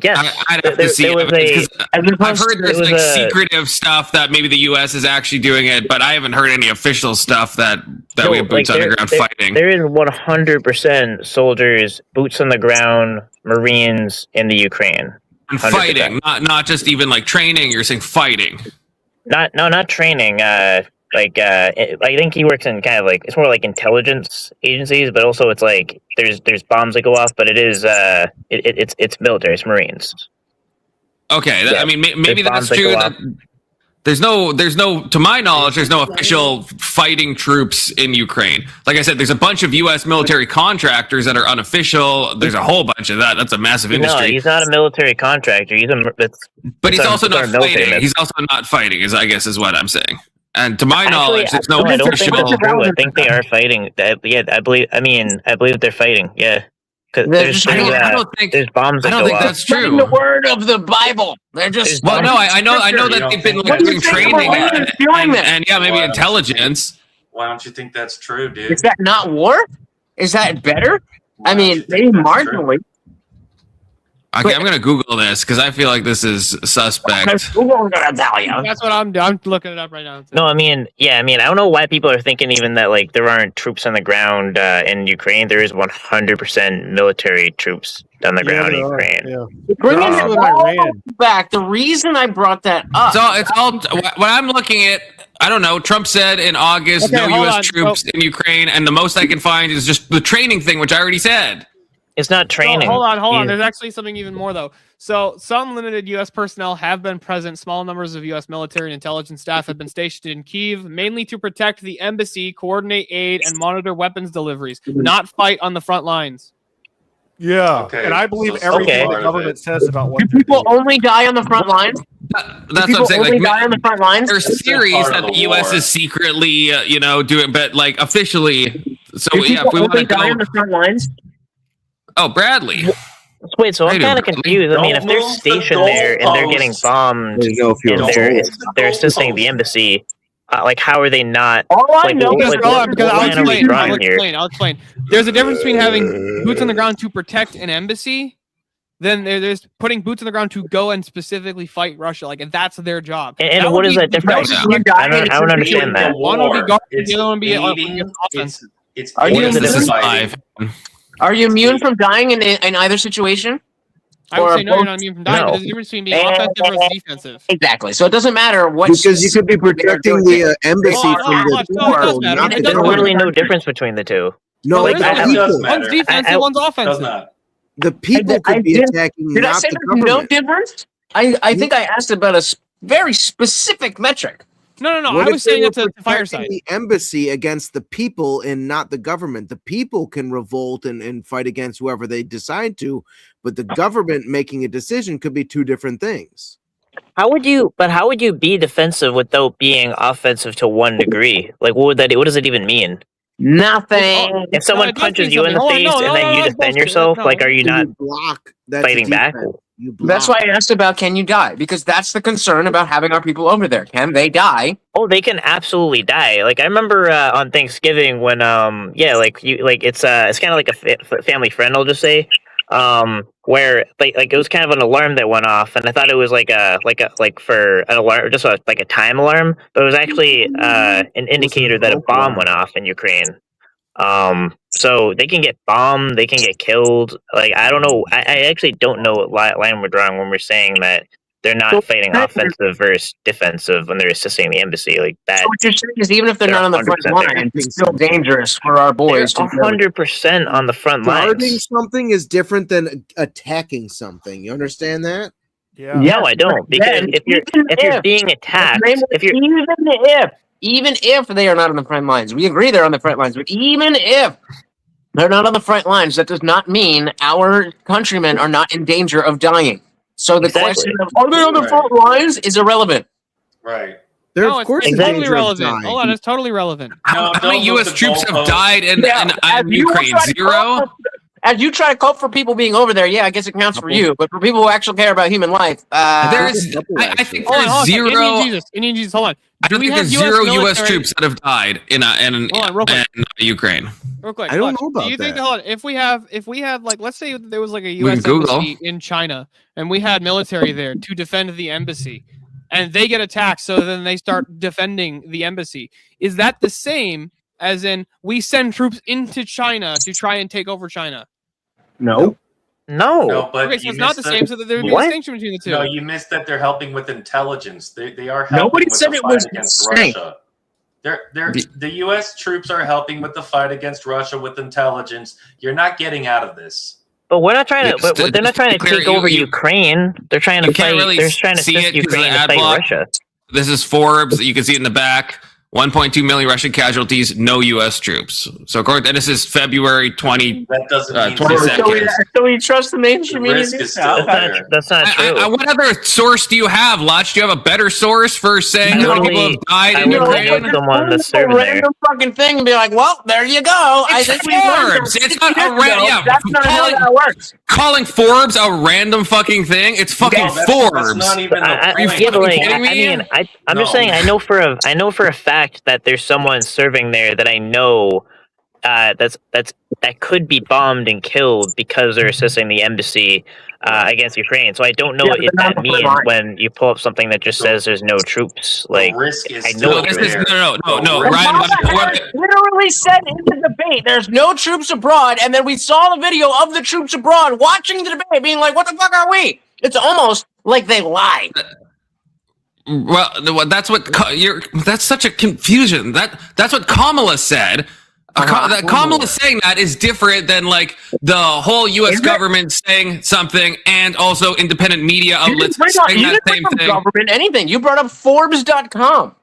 Yes. I'd have to see there was it, because I've heard there there's was like a- secretive stuff that maybe the U.S. is actually doing it, but I haven't heard any official stuff that No, we have boots like, on the ground fighting. There is 100% soldiers, boots on the ground, Marines in the Ukraine. And 100%. fighting, not just even like training. You're saying fighting. Not training. I think he works in kind of like it's more like intelligence agencies, but also it's like there's bombs that go off, but it is it's military, it's Marines. Okay, Yeah. I mean maybe There's bombs that's that true. go That there's no, to my knowledge, there's no official fighting troops in Ukraine. Like I said, there's a bunch of U.S. military contractors that are unofficial. There's a whole bunch of that. That's a massive No, industry. he's not a military contractor. But he's it's also our not military fighting. myth. He's also not fighting, is what I'm saying. And to my Actually, knowledge, there's no I don't think official. that's true. I think they are fighting. I believe they're fighting. Yeah, because They're there's just- I don't think. there's bombs I that don't go think off. that's Spreading true. the word of the Bible. They're just. Well, no, I know You that don't they've been think like What do you doing think training about leaders doing this? and yeah, maybe Well, intelligence. Why don't you think that's true, dude? Is that not war? Is that better? Why I don't mean, you maybe think that's true? marginally. Okay, I'm gonna Google this because I feel like this is suspect. Because Google's gonna tell you. That's what I'm doing. I'm looking it up right now. No, I mean, I don't know why people are thinking even that like there aren't troops on the ground in Ukraine. There is 100% military troops on the ground in Ukraine. Bringing That's it what all Iran. back. The reason I brought that up. It's all when I'm looking at. I don't know. Trump said in August, Okay, no hold U.S. on. troops in Ukraine, and the most I can find is just the training thing, which I already said. It's not training. Hold on. He's- There's actually something even more though. So some limited U.S. personnel have been present. Small numbers of U.S. military and intelligence staff have been stationed in Kyiv, mainly to protect the embassy, coordinate aid, and monitor weapons deliveries, not fight on the front lines. Yeah, Okay, and I believe so everything part the of government it. says about what Do they're people doing. only die on the front lines? That's Do what I'm people saying. only Like, die on the front lines? there's theories part that of the the U.S. war. is secretly, doing, but like officially. So Do yeah, people if we want only to die on go. the front lines? Oh, Bradley. Wait, so I'm Wait a kind of minute. confused. I mean, if they're Don't move the stationed there and they're getting goalposts. bombed, There's no fuel. and Don't they're move the assisting the goalposts. embassy, like how are they not? All I Like, know what- is like, Hold what- on, because what I'll line are we explain. drawing I'll here? explain. I'll explain. There's a difference between having boots on the ground to protect an embassy, then there's putting boots on the ground to go and specifically fight Russia. Like, and that's their job. And That what would is be- that difference? that would be You direct- die in I don't understand that. One would be guard, It's the other one would be aiding- offense. It's Are you What aiding is this? This is fighting. live. Are you immune from dying in either situation? I would Or say no, you're both- not immune from dying, No. but there's a difference between being offensive versus defensive. Exactly. So it doesn't matter what. Because you could be protecting the embassy Hold on, from hold the on, no, it does people, matter. not It the does There's matter. literally government. no difference between the two. No, Well, the there is. It does people. matter. One's defensive, I- one's Does offensive. not. The people I could be did- attacking, Did I not say the there's no government. difference? I think I asked about a very specific metric. No. What I if was they saying were it's a protecting fireside. the embassy against the people and not the government? The people can revolt and fight against whoever they decide to, but the government making a decision could be two different things. How would you be defensive without being offensive to one degree? Like, what does it even mean? Nothing. If someone it does punches mean you in the something. Hold on, face no, and no, then no, you no, defend bullshit. yourself, No. like, are you not You block. That's fighting a back? defense. You block. That's why I asked about can you die? Because that's the concern about having our people over there. Can they die? Oh, they can absolutely die. Like I remember on Thanksgiving when it's kind of like a family friend, I'll just say, where like it was kind of an alarm that went off, and I thought it was like for an alarm, just like a time alarm, but it was actually an indicator that a bomb went off in Ukraine. So they can get bombed, they can get killed. Like I don't know, I actually don't know what line we're drawing when we're saying that they're not fighting offensive versus defensive when they're assisting the embassy. Like that. So what you're saying is even if they're not on the front 100% line, it's still dangerous for our boys They're to 100% on the front Guarding lines. something is different than attacking something. You understand that? Yeah. No, I don't. Because then, if you're being attacked, even if they are not on the front lines, we agree they're on the front lines, but even if they're not on the front lines, that does not mean our countrymen are not in danger of dying. So the question of are they on the front lines is irrelevant. Right. They're No, of course it's in totally danger of relevant. dying. Hold on, it's totally relevant. How many don't move U.S. the troops have goalposts. died in As you Ukraine? try to Zero? As you try to cope for people being over there, yeah, I guess it counts for you. But for people who actually care about human life, There's, I think Hold on, there's hold on, zero. Indian Jesus, hold on. I don't Do we think have there's US zero U.S. military- troops that have died in Hold on, real quick. Ukraine. Real quick, I don't Clutch, know about do you think that. hold on, if we have like let's say there was like a We US can Google. embassy in China and we had military there to defend the embassy and they get attacked, so then they start defending the embassy. Is that the same as in we send troops into China to try and take over China? no. No, but Okay, so you it's not the missed same, so that there would be a What? distinction between the two. No, you missed that they're helping with intelligence. They are helping Nobody with said the it fight was against the same. Russia. The U.S. troops are helping with the fight against Russia with intelligence. You're not getting out of this. but we're not trying to. Yes, But they're not trying to clear, take over you- Ukraine. They're trying you to can't fight. really They're trying to see assist it 'cause of the Ukraine to ad fight block. Russia. This is Forbes. You can see it in the back. 1.2 million Russian casualties, no U.S. troops. So, according and this is February 20. That doesn't mean 22nd. So we trust the mainstream The media. risk is still there. That's not true. What other source do you have, Lodge? Do you have a better source for saying I how many literally- people have died I in literally Ukraine? looked someone that's serving there. random fucking thing and be like, well, there you go. I It's think we learned Forbes. that It's not 60 a years ago. yeah, That's not how calling- that works. Calling Forbes a random fucking thing? It's fucking No, that's Forbes. not even the Are you point. Yeah, but like, kidding me? I'm just No. saying. I know for a fact that there's someone serving there that I know that could be bombed and killed because they're assisting the embassy against Ukraine. So I don't know Yeah, but if they're not that on the front means line. when you pull up something that just says there's no troops. Like The risk is I still know No, this is there. no, The risk Ryan. is still what- there. Literally said in the debate, there's no troops abroad, and then we saw the video of the troops abroad watching the debate, being like, what the fuck are we? It's almost like they lied. Well, that's what that's such a confusion. That's what Kamala said. Kamala saying that is different than like the whole U.S. Is it? government saying something, and also independent media You outlets didn't bring saying that up same thing. government anything. You brought up Forbes.com.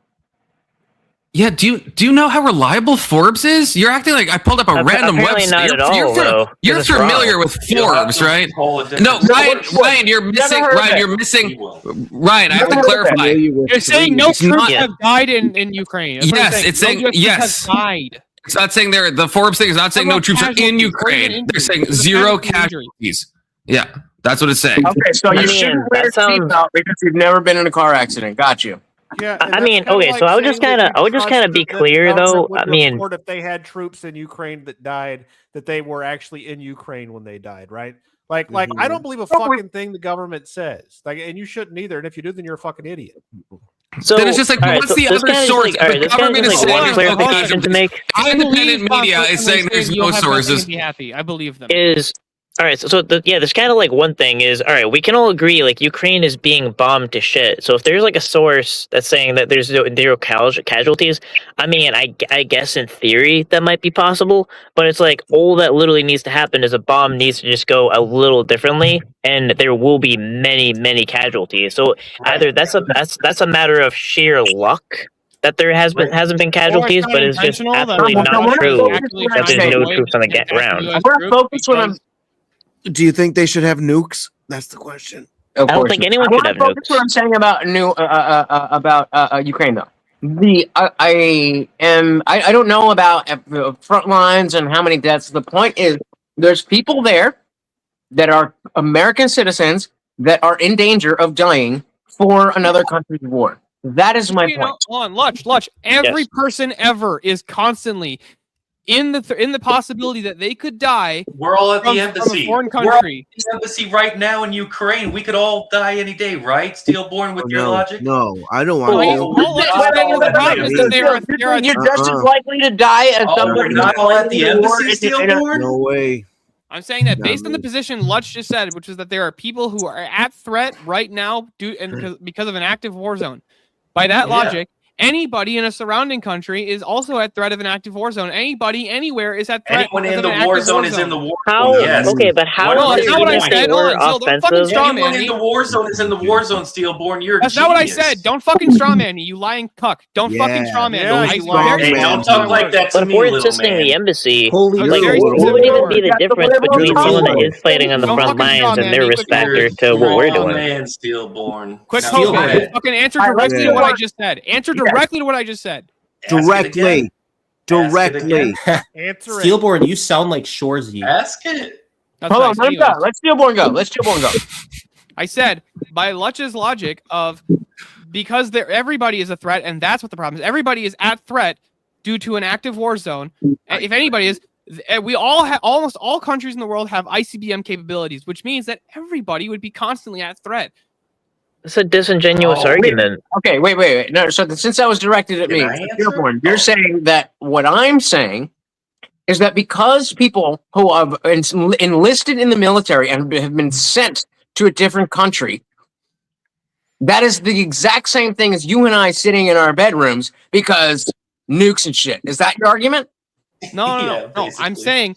Yeah, do you know how reliable Forbes is? You're acting like I pulled up a random Apparently website. not at all, though. You're It's familiar wrong. with You'll have Forbes, to right? pull a different No, source. Ryan, you're missing. heard of Ryan, it. you're He missing. will. Ryan, I have to Never heard of clarify. You're saying no It's troops not- have died in Ukraine. That's what Yes, you're it's saying- no US troops yes. have died. It's not saying the Forbes thing is not saying What no about troops are in casualties? Ukraine. Or even They're saying injuries? zero Casualties and injuries. casualties. Yeah, that's what it's saying. Okay, so I you mean, shouldn't wear a that sounds- seatbelt because you've never been in a car accident. Got you. Yeah, I mean, okay, so I would just kinda be clear, though. I mean, if they had troops in Ukraine that died, that they were actually in Ukraine when they died, right? Like, I don't believe a fucking thing the government says. Like, and you shouldn't either. And if you do, then you're a fucking idiot. so Then it's just like, all right, what's so the this other kinda just source? like, all right, The this kinda government just is like saying one there's no clarification to make Independent media is saying there's no sources. Be happy. I believe them. is all right. So there's kind of like one thing is all right. We can all agree like Ukraine is being bombed to shit. So if there's like a source that's saying that there's zero casualties, I mean, I guess in theory that might be possible. But it's like all that literally needs to happen is a bomb needs to just go a little differently, and there will be many casualties. So either that's a matter of sheer luck that there hasn't been casualties, not but it's just intentional, that absolutely I'm not true actually that there's trying to no avoid troops on the attacking ground. US I'm gonna troops focus when I'm because- Do you think they should have nukes? That's the question. Of I don't course. think anyone I should wanna have focus nukes. what I'm saying about Ukraine though. I don't know about the front lines and how many deaths. The point is, there's people there that are American citizens that are in danger of dying for another country's war. That is my point. Hold on, Lutch. Every person ever is constantly in the possibility that they could die. We're all at the from embassy. a foreign We're all at country. the embassy right now in Ukraine. We could all die any day, right? Steelborn with your logic? No, I don't want Oh, to. we're not all at the embassy. You're just as likely to die as Oh, somebody we're not all at the fighting war embassy, in a- Steelborn? No way. I'm saying that Not based on the me. position Lutch just said, which is that there are people who are at threat right now because of an active war zone. By that logic, anybody in a surrounding country is also at threat of an active war zone. Anybody anywhere is at threat. Anyone because in of the an war active zone is in the war How? zone, yes. Okay, but how? No, that's not what I even if said. they were Hold on, Zill, don't fucking offensive? straw Anyone man in me. the war zone is in the war zone, Steelborn. You're a That's not what I genius. said. Don't fucking strawman me, you lying cuck. Don't fucking strawman me. Yeah, I you swear lying to Hey, man. God. don't talk like that to But if me, we're little insisting man. the embassy, Holy I'm like, very what would specific even word. be the That's the difference whatever between I'm someone that talking is fighting on the Don't front fucking straw lines and man their me, quick respect You're to what we're a doing? man, Steelborn. Quick Now, focus. go ahead. Fucking answer All right, let's directly do to what one. I just said. Answer Yes. directly to what I just said. Ask it Directly. again. Directly. Answer it. Steelborn, you sound like Shorzy. Ask it. That's Hold on, nice. let him go. Anyways, Let's Steelborn go. Let's Steelborn go. I said by Lutch's logic of because everybody is a threat, and that's what the problem is. Everybody is at threat due to an active war zone. If anybody is, we all have almost all countries in the world have ICBM capabilities, which means that everybody would be constantly at threat. It's a disingenuous Oh, argument. Okay, wait. No, so since that was directed at Can me, I answer? Steelborn, you're Oh. saying that what I'm saying is that because people who have enlisted in the military and have been sent to a different country, that is the exact same thing as you and I sitting in our bedrooms because nukes and shit. Is that your argument? No. Yeah, I'm basically. saying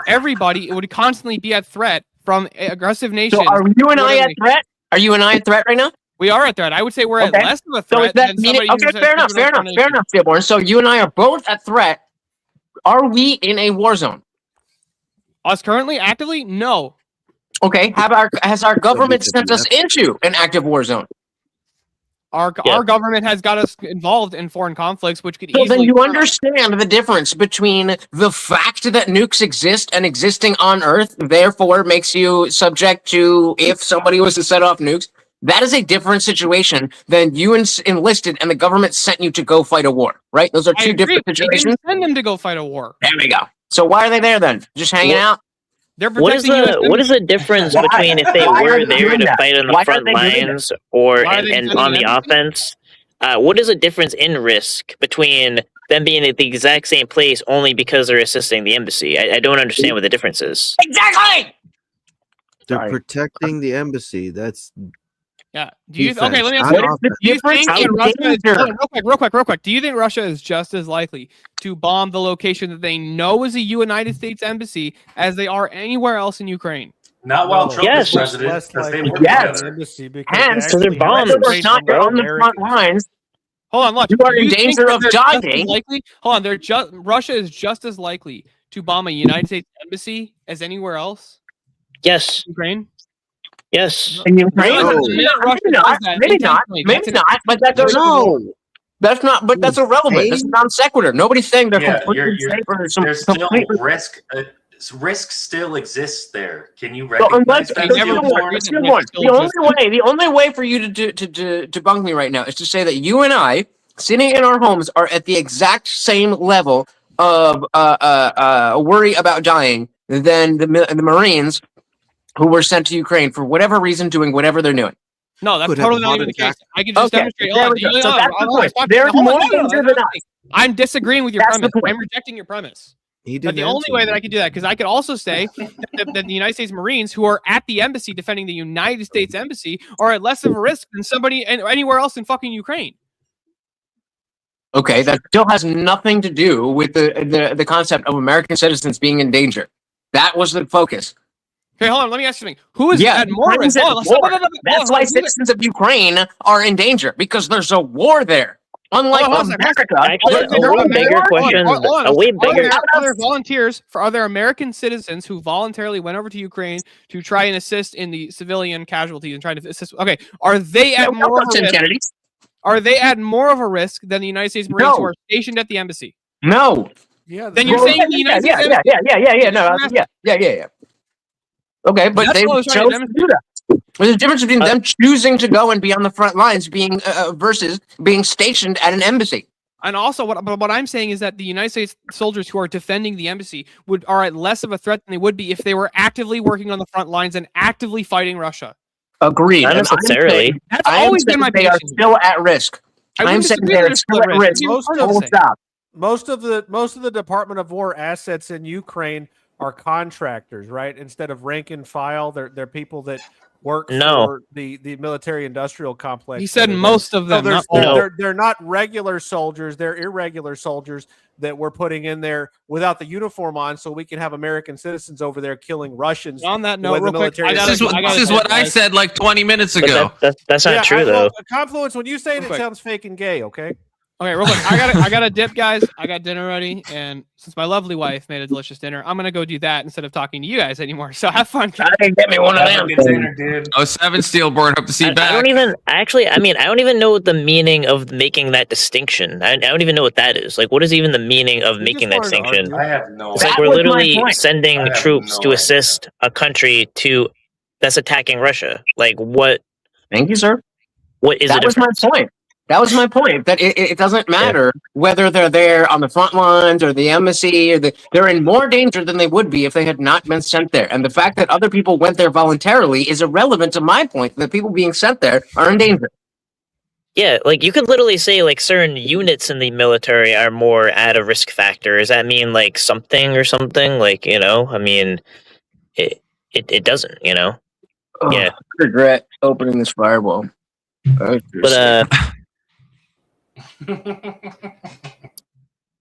everybody would constantly be at threat from aggressive nations. So are you and I at Literally. threat? Are you and I at threat right now? We are at threat. I would say we're Okay. at less of a So threat is that than meaning? somebody Okay, who's fair enough, Steelborn. So you and I are both at threat. Are we in a war zone? Us currently, actively, no. Okay, has our government because sent us into an active war zone? Our government has got us involved in foreign conflicts, which could So easily. then you understand the difference between the fact that nukes exist and existing on Earth, therefore makes you subject to if somebody was to set off nukes. That is a different situation than you enlisted and the government sent you to go fight a war, right? Those are I two agree. different They situations. didn't send them to go fight a war. There we go. So why are they there then? Just hanging What- out? They're What is protecting U.S. the difference Why- between if they why are were they there doing to that? fight on the Why are front they doing that? lines or Why are they and defending on the the offense? What is the difference in risk between them being at the exact same place only because they're assisting the embassy? I don't understand what the difference is. Exactly. They're Sorry. protecting the embassy. That's Yeah. Do you? defense, Okay. Let me ask not you. offense. Do you Difference think in Russia is, danger. hold on, real quick. Do you think Russia is just as likely to bomb the location that they know is a United States embassy as they are anywhere else in Ukraine? Not while Trump Yes. is president, Less because they likely work to Yes. be an together. embassy because Hence, they so they're actually bombs. have They're not on the front lines. Hold on, Lutch. You are do in think danger that of they're just as dying. Likely? Hold on. Russia is just as likely to bomb a United States embassy as anywhere else. Yes, Ukraine. yes. In Ukraine? Really? No, The minute Russia maybe does not. that Maybe not. intentionally, Maybe that's an- not. But that's no. That's not. But that's irrelevant. That's non sequitur. Nobody's saying they're Yeah, completely you're- safe or some There's still completely. risk. Risk still exists there. Can you So recognize unless, that? They never Steelborn? agreed that Steelborn, risk still the only way for you to debunk me right now is to say that you and I, sitting in our homes, are at the exact same level of worry about dying than the Marines who were sent to Ukraine for whatever reason, doing whatever they're doing. No, that's Could have totally a not heart even the case. attack. I can just Okay, demonstrate. there Hold on, we go. do you- So hold on, that's the hold on, point. stop. They're Hold on, more no, danger that's than not us. the thing. I'm disagreeing with your That's the premise. point. I'm rejecting your premise. He But did the only way that I could do that, because I could also say that the United States Marines who are at the embassy defending the United States embassy are at less of a risk than somebody anywhere else in fucking Ukraine. Okay, that still has nothing to do with the concept of American citizens being in danger. That was the focus. Okay, hold on. Let me ask you something. Who is Yeah, at more risk? Ukraine's at Hold on, war. hold on, That's why citizens of Ukraine are in danger because there's a war there. Unlike Hold on, hold on, America, Actually, other a way bigger question. A way bigger. Are there volunteers for other American citizens who voluntarily went over to Ukraine to try and assist in the civilian casualties and try to assist? Okay, are they at more of a risk? Kennedy. Are they at more of a risk than the United States Marines who are stationed at the embassy? No. Yeah. Then you're saying the United States embassy? Yeah. Okay, but That's they what I was chose trying to to do that. There's a difference between them choosing to go and be on the front lines, being versus being stationed at an embassy. And also, what I'm saying is that the United States soldiers who are defending the embassy are at less of a threat than they would be if they were actively working on the front lines and actively fighting Russia. Agreed. Not necessarily. That's always been my they are position. still at risk. I'm saying they're still at risk. Full stop. Most of the Department of War assets in Ukraine are contractors, right? Instead of rank and file, they're people that work for the military industrial complex. He said most of them. They're not regular soldiers. They're irregular soldiers that we're putting in there without the uniform on, so we can have American citizens over there killing Russians. On that note, real quick, this is what I said like 20 minutes ago. That's not true, though. Confluence, when you say it, it sounds fake and gay, okay? Okay, real quick. I got a dip, guys. I got dinner ready, and since my lovely wife made a delicious dinner, I'm gonna go do that instead of talking to you guys anymore. So have fun. I didn't get me one of them. Dinner, dude. Oh, 7 Steelborn. Hope to see you back. I don't even I don't even know what the meaning of making that distinction. I don't even know what that is. Like, what is even the meaning of making that distinction? I have no It's like we're literally sending troops to assist a country that's attacking Russia. Like, what? Thank you, sir. What is that? Was my point. That was my point. That it doesn't matter whether they're there on the front lines or the embassy. They're in more danger than they would be if they had not been sent there. And the fact that other people went there voluntarily is irrelevant to my point. That people being sent there are in danger. Yeah, like you could literally say like certain units in the military are more at a risk factor. Does that mean like something or something? Like, I mean, it doesn't. Yeah. I regret opening this fireball. But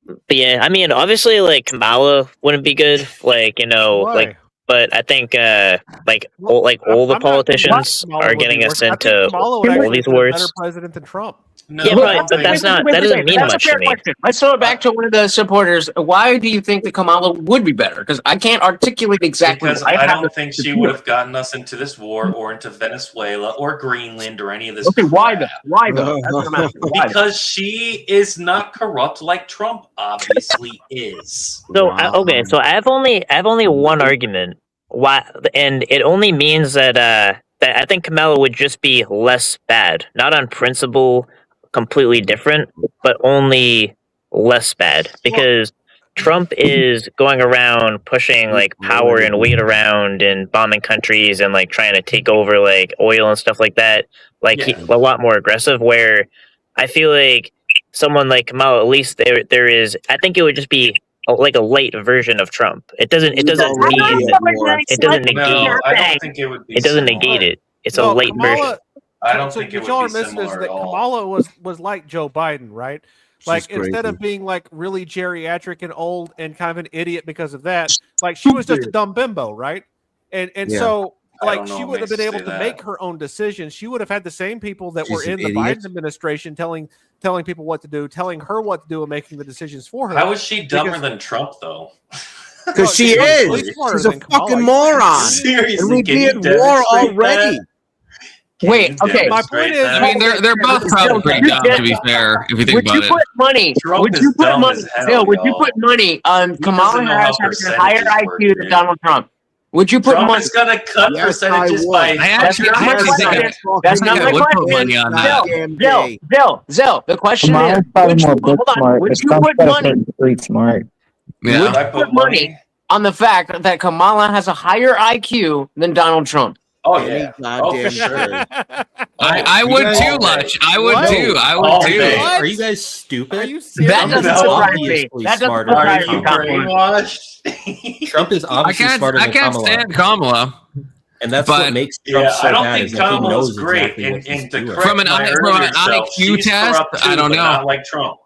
but yeah, I mean, obviously, like Kamala wouldn't be good, like Why? But I think all the politicians are getting us into all these wars. Better president than Trump. No, Yeah, but that doesn't mean much to me. Let's throw it back to one of the supporters. Why do you think that Kamala would be better? Because I can't articulate exactly. Because I don't think she would have gotten us into this war or into Venezuela or Greenland or any of this. Okay, why though? Why though? That's what I'm asking. Why? Because she is not corrupt like Trump obviously is. So so I have only one argument. Why? And it only means that I think Kamala would just be less bad, not on principle. Completely different, but only less bad because Trump is going around pushing like power and weight around and bombing countries and like trying to take over like oil and stuff like that. Like he's a lot more aggressive. Where I feel like someone like Kamala, at least there is. I think it would just be like a light version of Trump. It doesn't mean it doesn't negate. No, I don't think it would be. It doesn't negate it. It's a light version. I don't think it would y'all be are missing is similar that at all. Kamala was like Joe Biden, right? Like instead of being like really geriatric and old and kind of an idiot because of that, like she was just a dumb bimbo, right? And so like she would have been able to make her own decisions. She would have had the same people that were in the Biden administration telling people what to do, telling her what to do, and making the decisions for her. How is she dumber than Trump though? Because she is. She's a fucking moron. Seriously, and we'd can be you at war demonstrate already. that? Wait, okay. My point is, I mean, they're both probably pretty dumb, to be fair, if you think about it. Put money? Trump Would is you put dumb money? as hell, Bill, would you y'all. put money on Kamala doesn't know Harris how having a higher percentages IQ work, than dude. Donald Trump? Would you put Trump money? is gonna cut percentages by. I actually think That's not my would put question. money on that. Zill, the question Kamala's is, probably more book smart. would but you Trump's put better money? for street smart. Yeah. Would I you put money on the fact that Kamala has a higher IQ than Donald Trump? Oh yeah. Oh for Goddamn sure. I would too, Luch. I would too. I would too. Are you guys stupid? are you serious? That doesn't No. surprise me. Obviously That doesn't smarter surprise than me. Kamala. Brainwashed. Trump is I obviously smarter can't than Kamala. stand Kamala. And that's But- what makes Trump Yeah, so I don't bad think is that he Kamala's knows great. exactly what he's And to doing. correct From an my IQ earlier self, she's test, corrupt I too, don't but know. Not like Trump.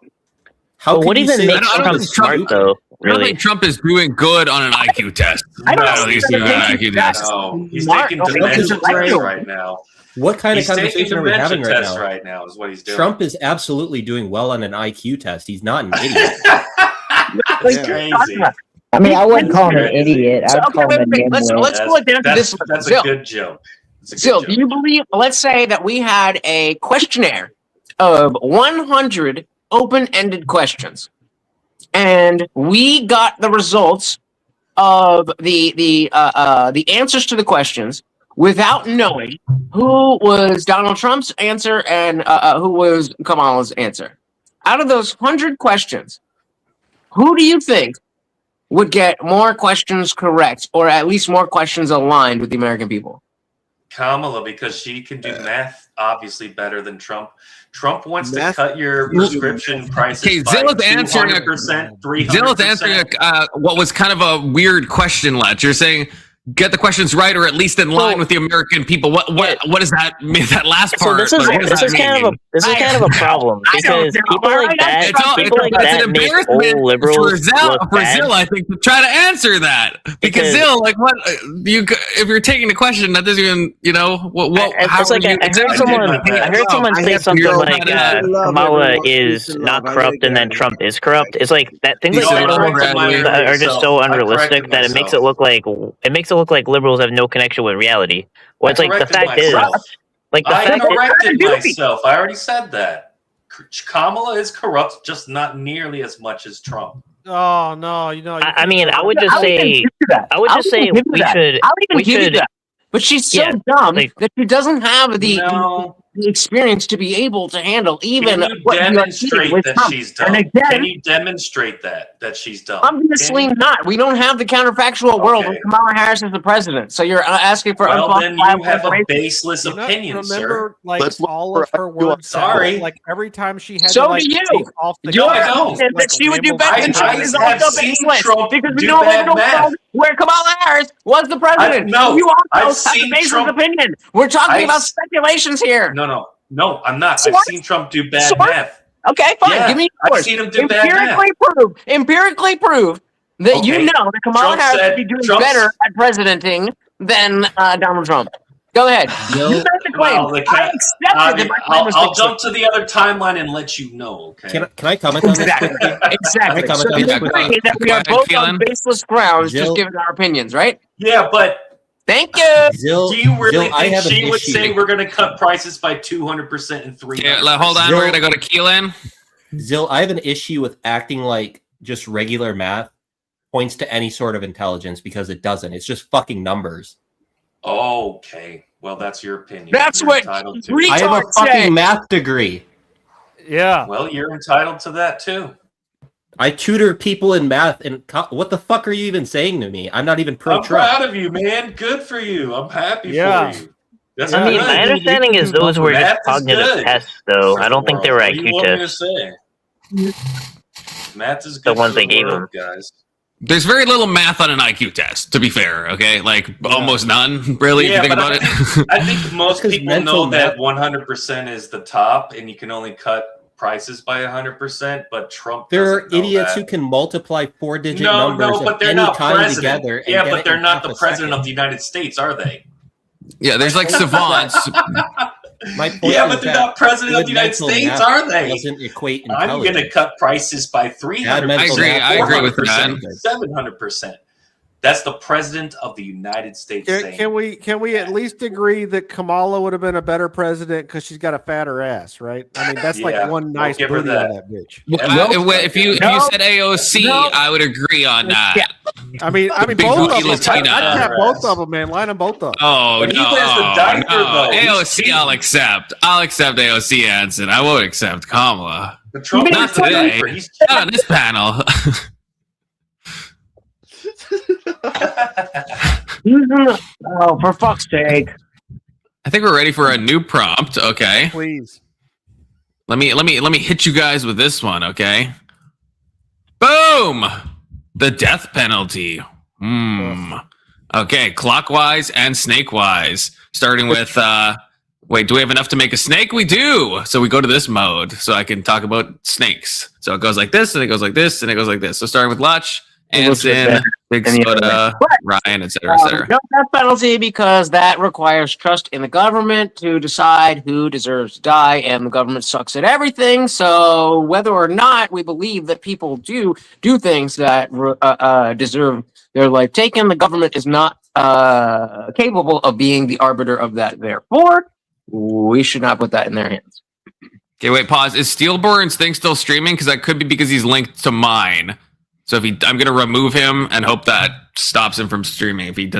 How But can what you even say makes I don't Trump think smart Trump- though? I don't Really? think Trump is doing good on an IQ test. I don't I know think he's if doing an he's IQ test. No, he's Smart. taking Okay, dementia Trump is breaks like right now. What kind He's of taking conversation are we dementia having right tests now? right now is what he's doing. Trump is absolutely doing well on an IQ test. He's not an idiot. That's crazy. I mean, I wouldn't call him an Crazy. idiot. So, I'd okay, call him a wait, let's nimwit. go down to this. That's a Zill, good joke. It's a good Zill, joke. do you believe? Let's say that we had a questionnaire of 100 open-ended questions, and we got the results of the answers to the questions without knowing who was Donald Trump's answer and who was Kamala's answer. Out of those 100 questions, who do you think would get more questions correct, or at least more questions aligned with the American people? Kamala, because she can do math obviously better than Trump. Trump wants to cut your prescription prices Okay, by Zill's answering 200%, 300%. Zill's answering what was kind of a weird question, Letch. You're saying get the questions right, or at least in line with the American people. What does that mean? That last So part. this is kind of a problem because people like that It's an make embarrassment old liberals for Zill, look bad. I think, to try to answer that because Zill, like, what if you're taking the question that doesn't even, I heard someone say something like Kamala is not corrupt and then Trump is corrupt. It's like that things like that are just so unrealistic that it makes it look like liberals have no connection with reality. Well, it's like the fact is, like the I fact corrected myself. I already said that. Kamala is corrupt, just not nearly as much as Trump. Oh no, I mean, I would just say we should. But she's so dumb that she doesn't have the experience to be able to handle even. Can you demonstrate that she's dumb? Can you demonstrate that she's dumb? Obviously not. We don't have the counterfactual world where Kamala Harris is the president. So you're asking for then you have a baseless opinion, sir. Like all of her words. Sorry. Like every time she had so to do you. take off the You're gun, that she would do better than Trump is have also seen baseless Trump because we do don't live bad in a math. world where Kamala Harris was the president. No, you I've also have a seen baseless Trump- opinion. We're talking about speculations here. No, I'm not. Sort? I've seen Trump do bad math. Okay, fine. Yeah, Give me I've yours. seen him do bad math. Empirically prove that you know that Kamala Trump Harris said- would be doing Trump's- better at presidenting than Donald Trump. Go ahead. You made the claim. Well, I accepted that my claim was I'll baseless. jump to the other timeline and let you know. Okay. Can I comment on this Exactly. quickly? Exactly. Can I So comment on you this agree quickly? that we are both on baseless grounds, just Jill- giving our opinions, right? Yeah, but Thank you. do you really Jill, I think have an she would issue. say we're going to cut prices by 200% and 300%? Yeah, hold on. Zill- We're gonna go to Keelan. Zill, I have an issue with acting like just regular math points to any sort of intelligence because it doesn't. It's just fucking numbers. Okay. Well, that's your opinion. That's You're what entitled to. retards I have a fucking say. math degree. Yeah. Well, you're entitled to that too. I tutor people in math, and what the fuck are you even saying to me? I'm not even I'm pro-Trump. proud of you, man. Good for you. I'm happy for you. That's I mean, good. my understanding is those were Math just is cognitive good. tests, though. I don't think they were What do you IQ want me to tests. say? Math is The good. ones for they gave world, guys. There's very little math on an IQ test, to be fair. Okay, like almost none, really. If you think but about I it. I think most Because people mental know that math- 100% is the top, and you can only cut prices by 100%. But Trump There are doesn't know idiots that. who can multiply four-digit No, numbers but at they're any not time president. together. And Yeah, get but it they're in not half the a president second. of the United States, are they? Yeah, there's like savants. My point Yeah, is but they're that not president of good the United mental States, math are they? Doesn't equate I'm going to intelligence. cut prices by 300%. mental math, I agree with that. 700%. That's the president of the United States saying. Can we at least agree that Kamala would have been a better president because she's got a fatter ass, right? I mean, that's Yeah, like one we'll nice give her booty on that. that bitch. If you said AOC, I would agree on that. I mean, Big both booty of them. Latina. I'd tap both of them, man. Line them both up. Oh But he wears the diaper, though. He's AOC, cheating. I'll accept. I'll accept AOC Anson. I won't accept Kamala. But Trump Not wears the today. diaper. He's Not on this panel. Oh, for fuck's sake! I think we're ready for a new prompt. Okay. Please. Let me hit you guys with this one, okay? Boom! The death penalty. Okay, clockwise and snake-wise. Starting with wait, do we have enough to make a snake? We do. So we go to this mode so I can talk about snakes. So it goes like this, and it goes like this, and it goes like this. So starting with Lutch, Anson, Big and the other Soda, way. Ryan, etc., etc. No death penalty because that requires trust in the government to decide who deserves to die, and the government sucks at everything. So whether or not we believe that people do things that deserve their life taken, the government is not capable of being the arbiter of that. Therefore, we should not put that in their hands. Okay, wait, pause. Is Steelborn's thing still streaming? Because that could be because he's linked to mine. So if I'm going to remove him and hope that stops him from streaming if he does.